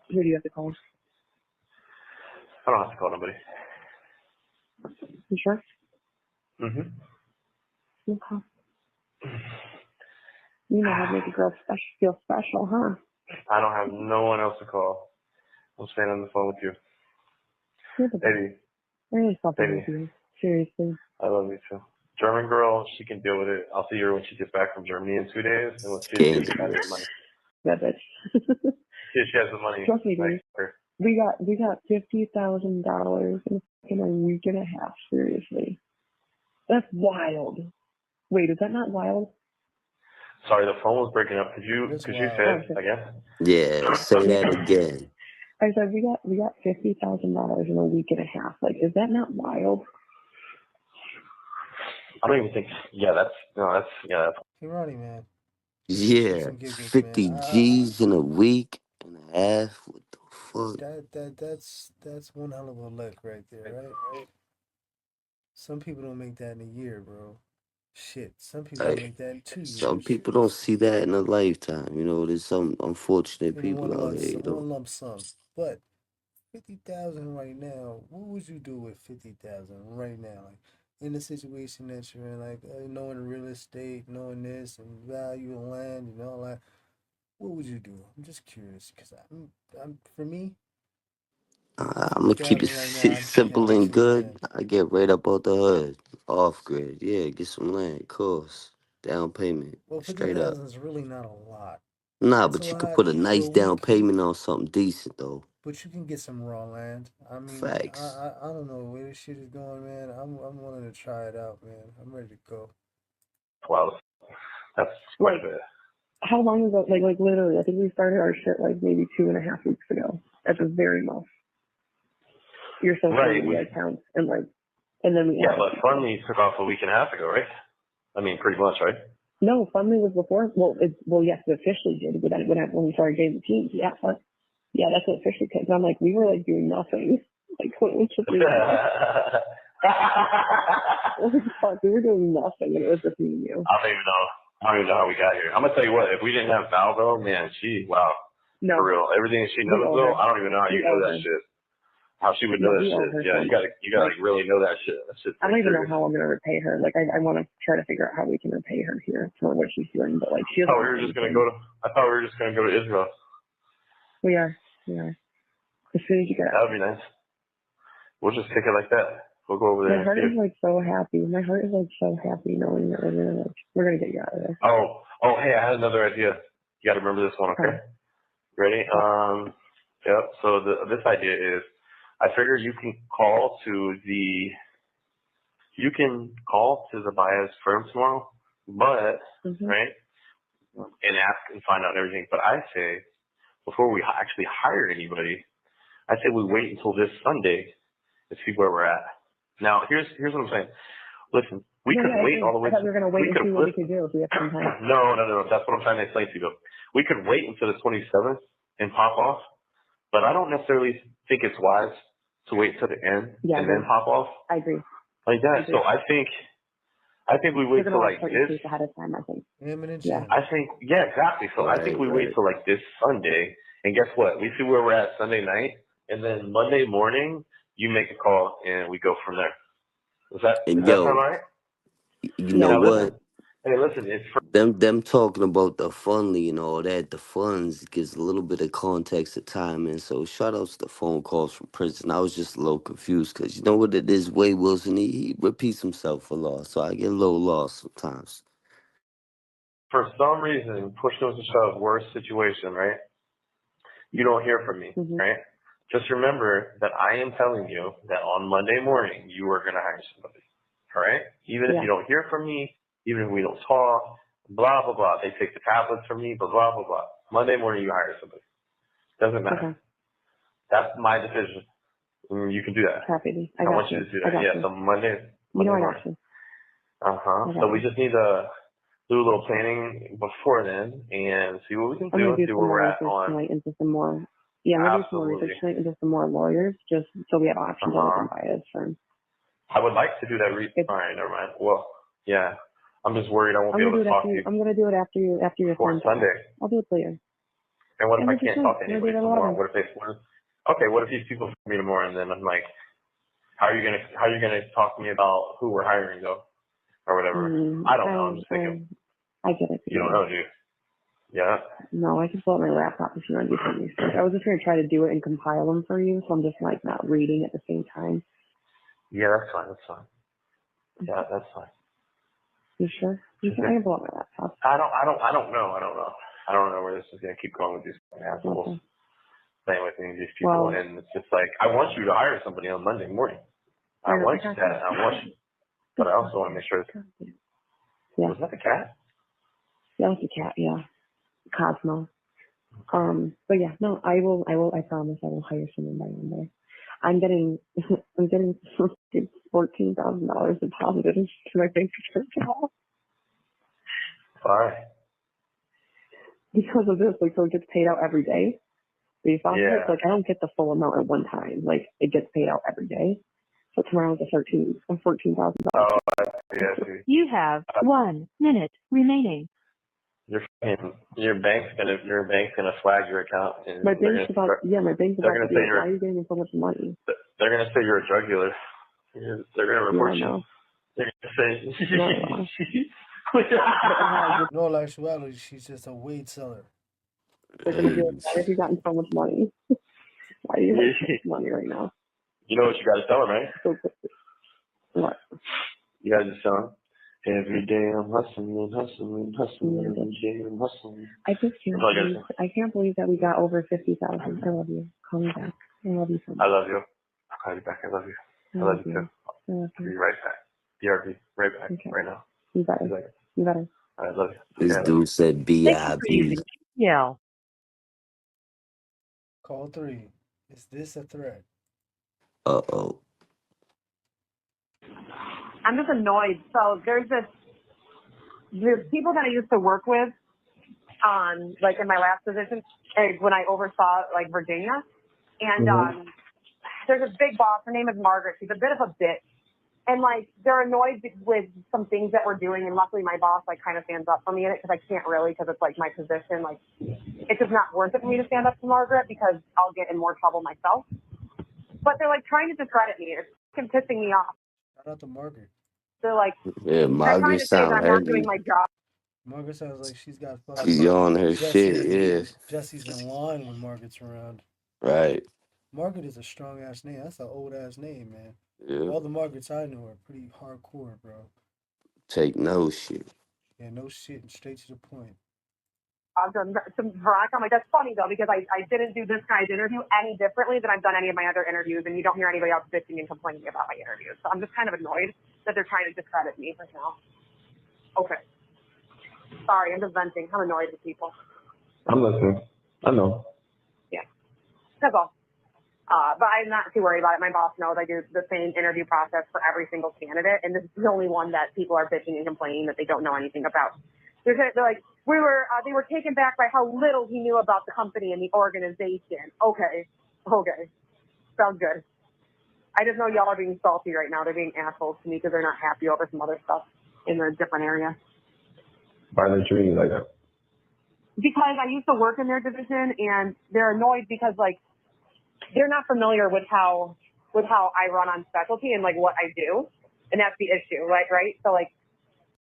Who do you have to call? I don't have to call nobody. You sure? Okay. You know how to make a girl feel special, huh? I don't have no one else to call. I'm staying on the phone with you. Baby. I really fucking love you. Seriously. I love you too. German girl, she can deal with it. I'll see her when she gets back from Germany in 2 days, and let's see if she has the money. That bitch. See if she has the money. Trust me, dude. We got $50,000 in a week and a half. Seriously, that's wild. Wait, is that not wild? Sorry, the phone was breaking up. Could you say it again? Yeah, say that again. I said we got $50,000 in a week and a half. Like, is that not wild? I don't even think. That's. Hey, Ronnie, man. Yeah, giggles, 50 man. G's in a week and a half. What the fuck? That's one hell of a lick right there, right? Some people don't make that in a year, bro. Shit, some people don't make that in 2 years. Some people don't see that in a lifetime. There's some unfortunate people out here. One lump sum, but 50,000 right now. What would you do with 50,000 right now? Like in the situation that you're in, like knowing real estate, knowing this and value of land and all that. What would you do? I'm just curious because I'm for me. I'm gonna keep it simple and good. I get right up out the hood, off grid. Yeah, get some land, of course. Down payment, Well, straight up. 50,000 is really not a lot. Nah, but you could put a nice down payment on something decent though. But you can get some raw land. I mean, facts. I don't know where this shit is going, man. I'm willing to try it out, man. I'm ready to go. Wow, that's quite a bit. How long ago? Like literally, I think we started our shit like maybe 2.5 weeks ago at the very most. Your social media accounts and then we. Yeah, but Fundly took off a week and a half ago, right? I mean, pretty much, right? No, Fundly was before. Well, yes, it officially did when we started getting the teams. Yeah, that's what officially came. I'm like, we were like doing nothing. Like, what was just we were doing nothing, and it was just me and you. I don't even know how we got here. I'm gonna tell you what. If we didn't have Val, though, man, for real, everything she knows, though, I don't even know how you know that shit. How she would know that shit. Yeah, you gotta like really know that shit. That shit's I don't even know how I'm gonna repay her. Like I want to try to figure out how we can repay her here for what she's doing. But like she. I thought we were just gonna go to Israel. We are. As soon as you get That would be nice. We'll just take it like that. We'll go over there. My heart is like so happy. My heart is like so happy knowing that we're gonna get you out of there. Oh, hey, I had another idea. You gotta remember this one, okay? Ready? Yep. So this idea is, I figure you can call to the buyer's firm tomorrow, but right, and ask and find out everything. But I say, before we actually hire anybody, I say we wait until this Sunday to see where we're at. Now, here's what I'm saying. Listen, we could wait all the way. I thought we were gonna wait and see what we could do if we have some time. No. That's what I'm trying to explain to you. We could wait until the 27th and pop off, but I don't necessarily think it's wise to wait till the end and then pop off. I agree. Like that. So I think we wait till like this. Ahead of time, I think. Exactly. So I think we wait till like this Sunday, and guess what? We see where we're at Sunday night, and then Monday morning you make a call and we go from there. Does that sound right? You know what? Hey, listen, it's them talking about the fundly and all that. The funds gives a little bit of context of timing. So shout outs to the phone calls from prison. I was just a little confused because you know what it is. Wade Wilson, he repeats himself a lot, so I get a little lost sometimes. for some reason, push comes to shove, worst situation, right? You don't hear from me, right? Just remember that I am telling you that on Monday morning you are going to hire somebody, all right? Even if you don't hear from me, even if we don't talk, blah, blah, blah. They take the tablets from me, blah, blah, blah, blah. Monday morning you hire somebody. Doesn't matter. That's my decision. You can do that. Happy. I want you to do that. Yeah, so Monday morning. So we just need to do a little planning before then and see what we can do and see where we're at on. Tonight into some more, I'm going to do some more research tonight into some more lawyers just so we have options on the bias firm. I would like to do that research. All right, never mind. Well, yeah. I'm just worried I won't be able to talk to you. I'm going to do it after your for Sunday. I'll do it later. And what if I can't talk to anybody tomorrow? What if they what if these people phone me tomorrow and then I'm like, how are you gonna talk to me about who we're hiring though? Or whatever. I don't know. I'm just thinking. I get it. You don't know, do you? Yeah. No, I can pull up my laptop if you want to do some research. I was just going to try to do it and compile them for you, so I'm just like not reading at the same time. Yeah, that's fine. That's fine. Yeah, that's fine. You sure? I can pull up my laptop. I don't know. I don't know where this is going to keep going with these assholes. Playing with me, these people, and it's just like, I want you to hire somebody on Monday morning. I want you that. I want you. But I also want to make sure. Was that the cat? That was the cat, yeah. Cosmo. But yeah, no, I promise I will hire someone by Monday. I'm getting $14,000 deposited into my bank account. Why? Because of this, like, so it gets paid out every day. Based off of it, like, I don't get the full amount at one time. Like, it gets paid out every day. So tomorrow's $14,000. Oh, yeah. You have 1 minute remaining. Your bank's gonna flag your account. And my bank's about to be. Why are you getting so much money? They're gonna say you're a drug dealer. They're gonna report you. They're gonna say. No, in actuality, she's just a weed seller. They're gonna be like, why have you gotten so much money? Why do you have so much money right now? You know what you gotta tell them, right? What? You gotta just tell them. Every day I'm hustling, every day I'm hustling. I can't believe that we got over 50,000. I love you. Call me back. I love you so much. I love you. I'll call you back. I love you. I love you too. I'll be right back. BRB, right back, right now. You better. I love you. This dude said B.I.B. Yeah. Call 3. Is this a threat? Uh-oh. I'm just annoyed. So there's people that I used to work with like in my last position when I oversaw like Virginia. And there's a big boss. Her name is Margaret. She's a bit of a bitch. And like they're annoyed with some things that we're doing. And luckily my boss like kind of stands up for me in it because I can't really because it's like my position. Like it's just not worth it for me to stand up to Margaret because I'll get in more trouble myself. But they're like trying to discredit me. It's fucking pissing me off. Shout out to Margaret. They're like, Yeah, they're trying Margaret to say that sound I'm not doing heavy. my job. Margaret sounds like she's got fucking She's on her shit, yeah. Jesse's in line when Margaret's around. Right. Margaret is a strong ass name. That's an old ass name, man. Yeah. All the Margarets I know are pretty hardcore, bro. Take no shit. Yeah, no shit and straight to the point. I've done some Veronica. I'm like, that's funny though, because I didn't do this guy's interview any differently than I've done any of my other interviews, and you don't hear anybody else bitching and complaining about my interviews. So I'm just kind of annoyed that they're trying to discredit me right now. Okay. Sorry, I'm just venting. I'm annoyed with people. I'm listening. I know. Yeah. That's all. But I'm not too worried about it. My boss knows I do the same interview process for every single candidate, and this is the only one that people are bitching and complaining that they don't know anything about. They're like, they were taken back by how little he knew about the company and the organization. Okay. Sounds good. I just know y'all are being salty right now. They're being assholes to me because they're not happy over some other stuff in a different area. Why are they treating you like that? Because I used to work in their division, and they're annoyed because, like, they're not familiar with how I run on specialty and, like, what I do. And that's the issue, right? So, like,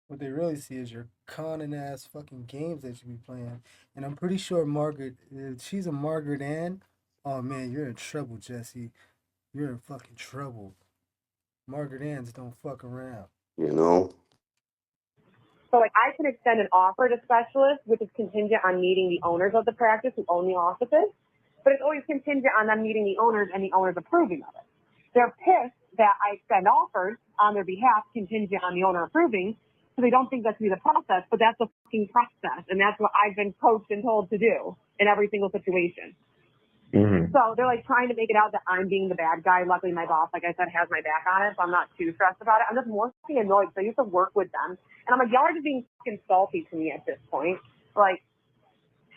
what they really see is your conning ass fucking games that you be playing. And I'm pretty sure Margaret, if she's a Margaret Ann, oh man, you're in trouble, Jesse. You're in fucking trouble. Margaret Anns don't fuck around. You know? So, like, I can extend an offer to specialists, which is contingent on meeting the owners of the practice who own the offices. But it's always contingent on them meeting the owners and the owners approving of it. They're pissed that I extend offers on their behalf contingent on the owner approving, so they don't think that to be the process, but that's the fucking process, and that's what I've been coached and told to do in every single situation. Mm-hmm. So they're like trying to make it out that I'm being the bad guy. Luckily, my boss, like I said, has my back on it, so I'm not too stressed about it. I'm just more fucking annoyed because I used to work with them, and I'm like, y'all are just being fucking salty to me at this point. Like,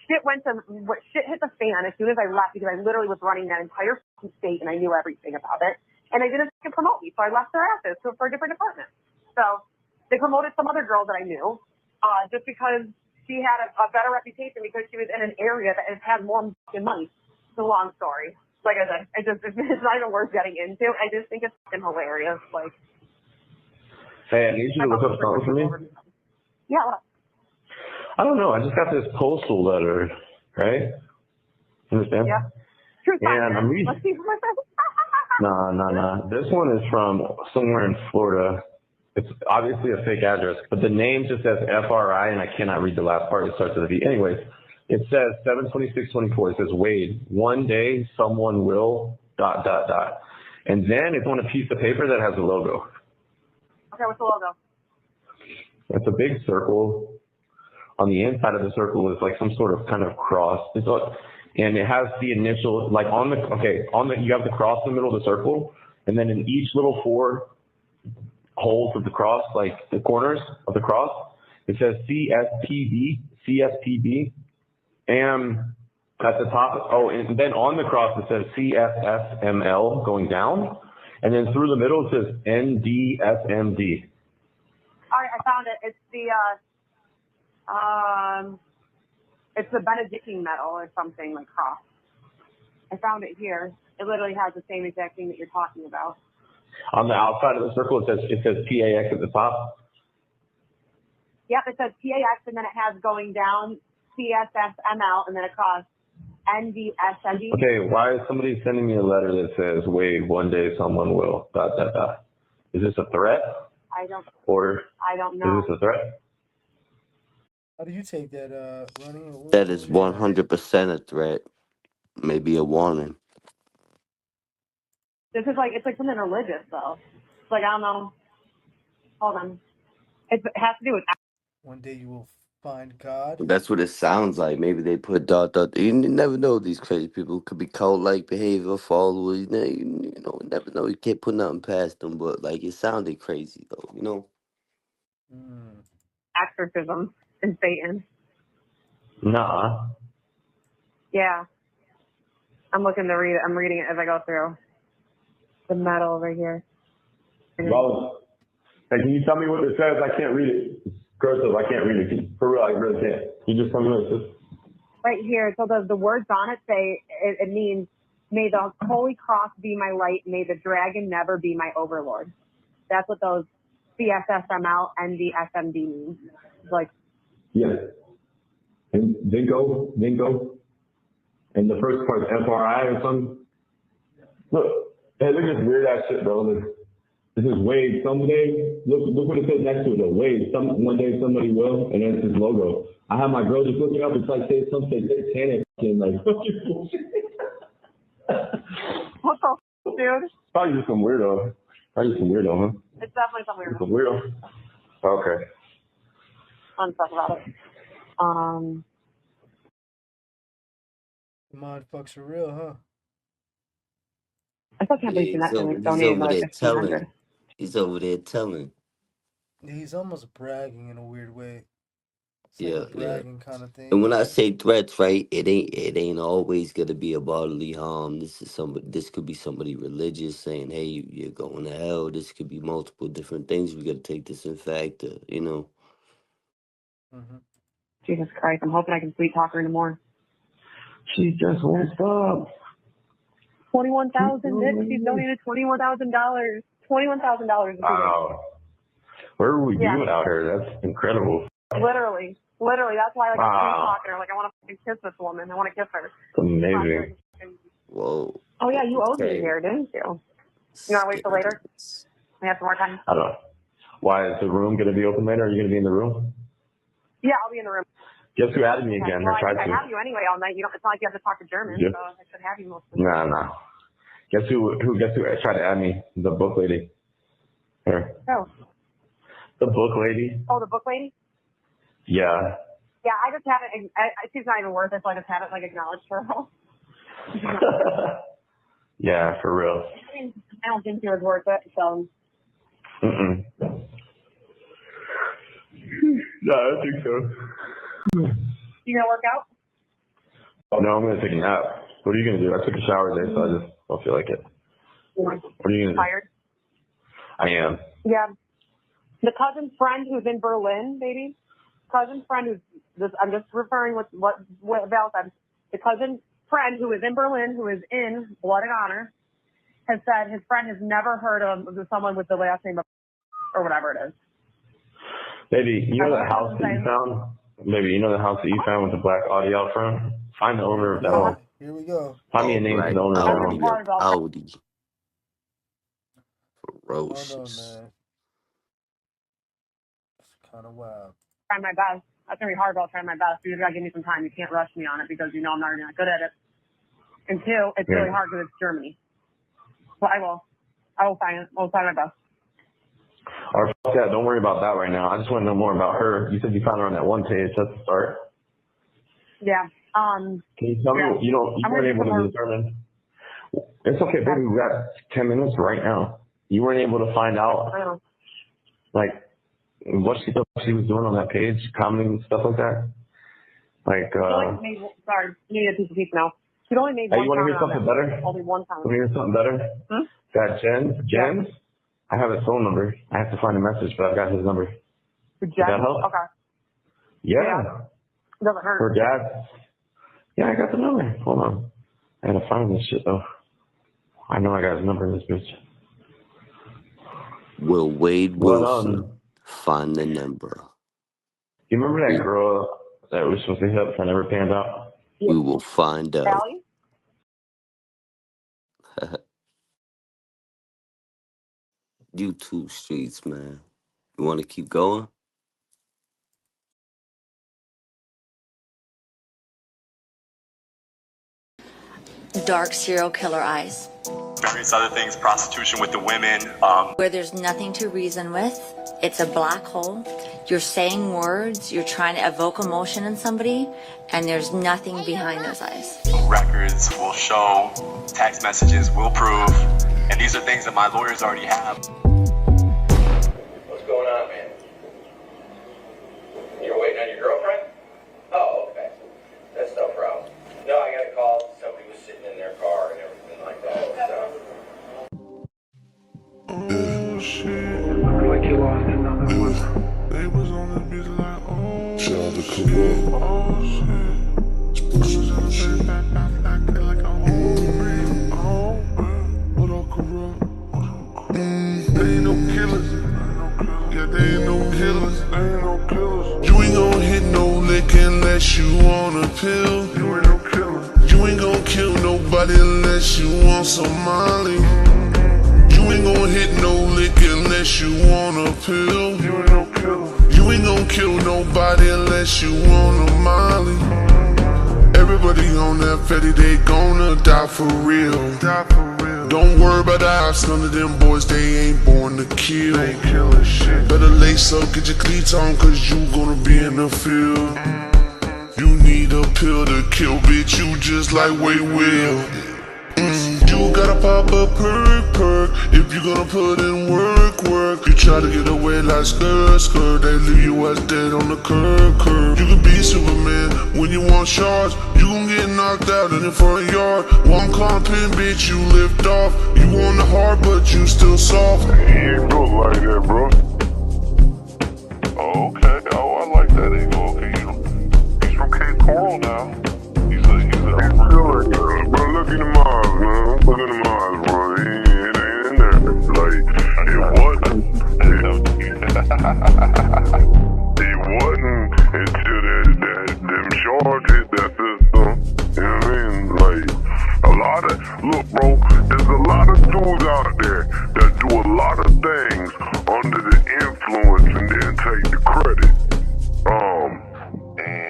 shit hit the fan as soon as I left because I literally was running that entire fucking state and I knew everything about it, and they didn't fucking promote me, so I left their asses for a different department. So they promoted some other girl that I knew, just because she had a better reputation because she was in an area that has had more fucking money. It's a long story. Like I said, it's not even worth getting into. I just think it's fucking hilarious. Like, hey, I need you to look up something for me. Yeah. What? I don't know. I just got this postal letter, right? Understand? Yeah. True. And I'm reading. Let's see who my friend. Nah. This one is from somewhere in Florida. It's obviously a fake address, but the name just says FRI, and I cannot read the last part. It starts with a V. Anyways, it says 7/26/24. It says Wade. One day someone will ... And then it's on a piece of paper that has a logo. Okay, what's the logo? It's a big circle. On the inside of the circle is like some sort of kind of cross. And it has the initial, like you have the cross in the middle of the circle, and then in each little 4 holes of the cross, like the corners of the cross, it says CSPB, and at the top, and then on the cross it says CSSML going down, and then through the middle it says NDSMD. All right, I found it. It's the Benedictine medal or something, like cross. I found it here. It literally has the same exact thing that you're talking about. On the outside of the circle, it says PAX at the top. Yep, it says PAX, and then it has going down CSSML, and then across NDSMD. Okay, why is somebody sending me a letter that says, Wade, one day someone will ... Is this a threat? I don't know. Is this a threat? How do you take that, Ronnie? That is 100% a threat. Maybe a warning. This is like, it's like something religious, though. It's like, I don't know. Hold on. It has to do with... One day you will find God. That's what it sounds like. Maybe they put ... You never know. These crazy people could be cult-like behavior, followers. You never know. You can't put nothing past them. But like, it sounded crazy though. You know. Exorcism and Satan. Nah. Yeah. I'm looking to read it. I'm reading it as I go through. The medal over here. Well, hey, can you tell me what it says? I can't read it. It's cursive. I can't read it. For real, I really can't. Can you just tell me what it says? Right here. So the words on it say, it means May the Holy Cross be my light. May the dragon never be my overlord. That's what those CSSML and the SMD means. Like, Yeah. And then go. And the first part's FRI or something. Look, hey, look at this weird ass shit, bro. This is Wade. Someday, look what it says next to it. Though. Wade. One day somebody will, and then it's his logo. I have my girl just looking up. It's like say something satanic and like. what the dude? Probably just some weirdo. Huh? It's definitely some weirdo. Some weirdo. Okay. Fun stuff about it. The mod fucks are real, huh? I still can't believe He's Netflix over donated like there 1,500. telling. He's over there telling. He's almost bragging in a weird way. It's Yeah, like a bragging kind of thing. And when I say threats, right, it ain't always gonna be a bodily harm. This could be somebody religious saying, "Hey, you're going to hell." This could be multiple different things. We gotta take this in fact, Mm-hmm. Jesus Christ! I'm hoping I can sweet talk her no more. She just won't stop. 21,000. She's donated $21,000. $21,000. Wow. Where are we doing out here? That's incredible. Literally. That's why like I'm sweet talking her. Like I want to fucking kiss this woman. I want to kiss her. It's amazing. Whoa. Oh yeah, you owed me here, didn't you? You want to wait till later? We have some more time. I don't know. Why is the room gonna be open later? Are you gonna be in the room? Yeah, I'll be in the room. Guess who added me again? Well, Or tried I to? have you anyway all night. It's not like you have to talk to German, Yeah. so I should have you most of the time. No. Guess who tried to add me? The book lady. Her. Oh. The book lady? Oh, the book lady? Yeah. Yeah, I just haven't. She's not even worth it, so I just haven't like acknowledged her. Yeah, for real. I mean, I don't think she was worth it, so. Mm-mm. No, I don't think so. You gonna work out? Oh, no, I'm gonna take a nap. What are you gonna do? I took a shower today, so I just don't feel like it. What are you gonna do? Tired? I am. Yeah. The cousin friend who's in Berlin, baby. Cousin friend who's this. I'm just referring with what Val said. The cousin friend who is in Berlin, who is in Blood and Honor, has said his friend has never heard of someone with the last name of or whatever it is. Baby, you know the house that you found? Baby, you know the house that you found with the black Audi out front? Find the owner of that home. Here we go. Find me a name for the owner of that home. Audi. Hold on, Ferocious. man. It's kind of wild. Try my best. That's gonna be hard, but I'll try my best. You just gotta give me some time. You can't rush me on it because you know I'm not really good at it. And two, it's really hard because it's Germany. But I will find it. I'll try my best. Or fuck that, don't worry about that right now. I just want to know more about her. You said you found her on that one page. That's the start. Yeah. Can you tell me you weren't able to determine? It's okay, baby. We got 10 minutes right now. You weren't able to find out, like, what she thought she was doing on that page, commenting and stuff like that. Like, sorry, you need a piece of pizza now. She only made one. You want to hear something better? Only one time. Want to hear something better? That Jen. I have his phone number. I have to find a message, but I've got his number. Jen? Does that help? Okay. Yeah. Doesn't hurt. Her dad. Yeah, I got the number. Hold on. I gotta find this shit though. I know I got his number in this bitch. Will Wade Wilson find the number? You remember that girl that was supposed to hit up that never panned out? We will find out. Allie? YouTube streets, man. You want to keep going? Dark serial killer eyes. Various other things, prostitution with the women. Where there's nothing to reason with. It's a black hole. You're saying words, you're trying to evoke emotion in somebody, and there's nothing behind those eyes. Records will show, text messages will prove, and these are things that my lawyers already have. What's going on, man? You're waiting on your girlfriend? Oh, okay. That's no problem. No, I got a call. Somebody was sitting in their car and everything like that. So. Oh shit. Looks like you lost another one. They was on the beat like, oh shit. Oh shit. I was in the bed, back like a whole breeze. killers. You ain't gon' hit no lick unless you want a pill. You ain't no killer. You ain't gon' kill nobody unless you want some Molly. You ain't gon' hit no lick unless you want a pill. You ain't no killer. You ain't gon' kill nobody unless you want a Molly. Everybody on that fatty, they gonna die for real. Don't worry about the ops, none of them boys, they ain't born to kill. They ain't killing shit. Better lace up, get your cleats on, cause you gonna be in the field. You need a pill to kill, bitch, you just like Wade Will. You gotta pop a perk, if you gonna put in work. You try to get away like skirt, they leave you as dead on the curb. You can be Superman when you want shots, you gon' get knocked out in the front yard. One clown pin, bitch, you lift off. You want the hard, but you still soft. He ain't built like that, bro. Oh, okay, I like that angle. Okay, he's from Cape Coral now. He's chilling, bro. Look in the Mars, man. Look in the Mars, bro. He ain't in there. Like, it wasn't. It wasn't until them sharks hit that system. You know what I mean? Like, look, bro, there's a lot of dudes out there that do a lot of things under the influence and then take the credit. And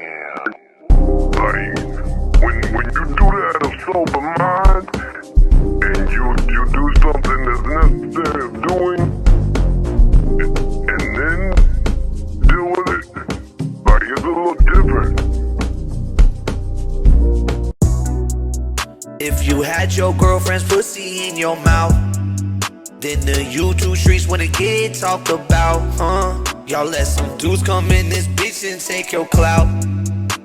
like, when you do that of sober mind and you do something that's necessary of doing and then deal with it, like, it's a little different. If you had your girlfriend's pussy in your mouth, then the YouTube streets wouldn't get talked about, Y'all let some dudes come in this bitch and take your clout.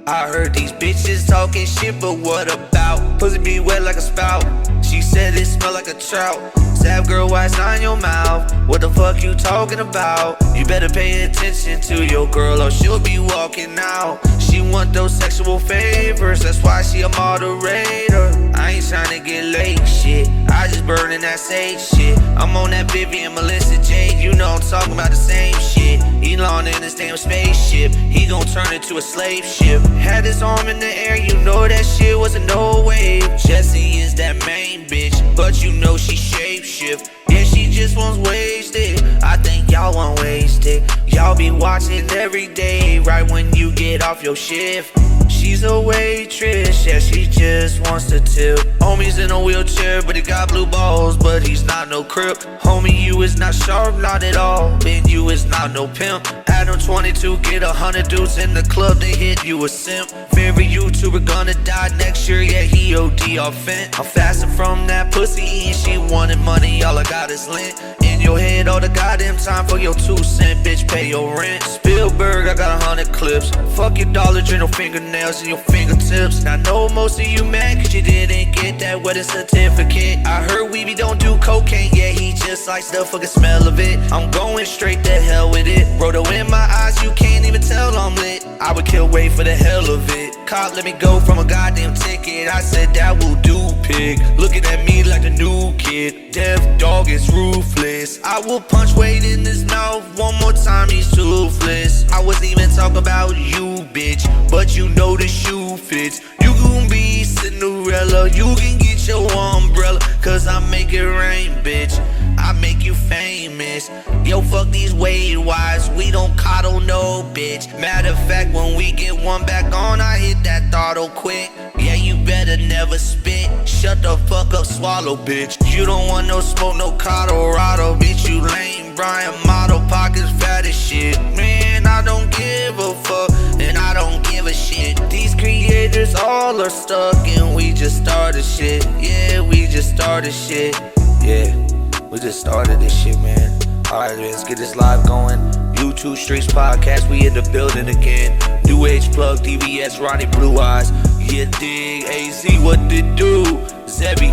I heard these bitches talking shit, but what about? Pussy be wet like a spout. She said it smell like a trout. Stab girl, why it's not in your mouth? What the fuck you talking about? You better pay attention to your girl or she'll be walking out. She want those sexual favors, that's why she a moderator. I ain't tryna get late shit, I just burning that sage shit. I'm on that Vivian, Melissa, Jade, you know I'm talking about the same shit. Elon in this damn spaceship, he gon' turn it to a slave ship. Had his arm in the air, you know that shit was a no wave. Jessie is that main bitch, but you know she shapeshift. Yeah, she just wants wasted. I think y'all want wasted. Y'all be watching every day, right when you get off your shift. She's a waitress, yeah, she just wants to tip. Homie's in a wheelchair, but he got blue balls, but he's not no crip. Homie, you is not sharp, not at all, and you is not no pimp. Adam 22, get 100 dudes in the club, they hit you a simp. Favorite YouTuber gonna die next year, yeah, he OD off fent. I'm fasting from that pussy, and she wanted money, all I got is lint. In your head all the goddamn time for your 2 cent, bitch, pay your rent. Spielberg, I got 100 clips. Fuck your Dollar General fingernails and your fingertips. I know most of you mad cause you didn't get that wedding certificate. I heard Weeby don't do cocaine, yeah, he just likes the fucking smell of it. I'm going straight to hell with it. Roto in my eyes, you can't even tell I'm lit. I would kill Wade for the hell of it. Cop let me go from a goddamn ticket. I said that will do, pig. Looking at me like the new kid. Deaf dog is ruthless. I will punch Wade in his mouth one more time, he's toothless. I wasn't even talking about you, bitch, but you know the shoe fits. You gon' be Cinderella, you can get your umbrella, cause I make it rain, bitch. I make you famous. Yo, fuck these Wade wives, we don't coddle no bitch. Matter of fact, when we get one back on, I hit that throttle quick. Yeah, you better never spit. Shut the fuck up, swallow, bitch. You don't want no smoke, no Colorado, bitch. You lame, Brian model, pockets fat as shit. Man, I don't give a fuck, and I don't give a shit. These creators all are stuck, and we just started shit. Yeah, we just started shit. Yeah, we just started this shit, man. Alright, let's get this live going. YouTube Streets Podcast, we in the building again. New Age Plug, DVS, Ronnie Blue Eyes. Yeah, dig, AZ, what to do? Zebby.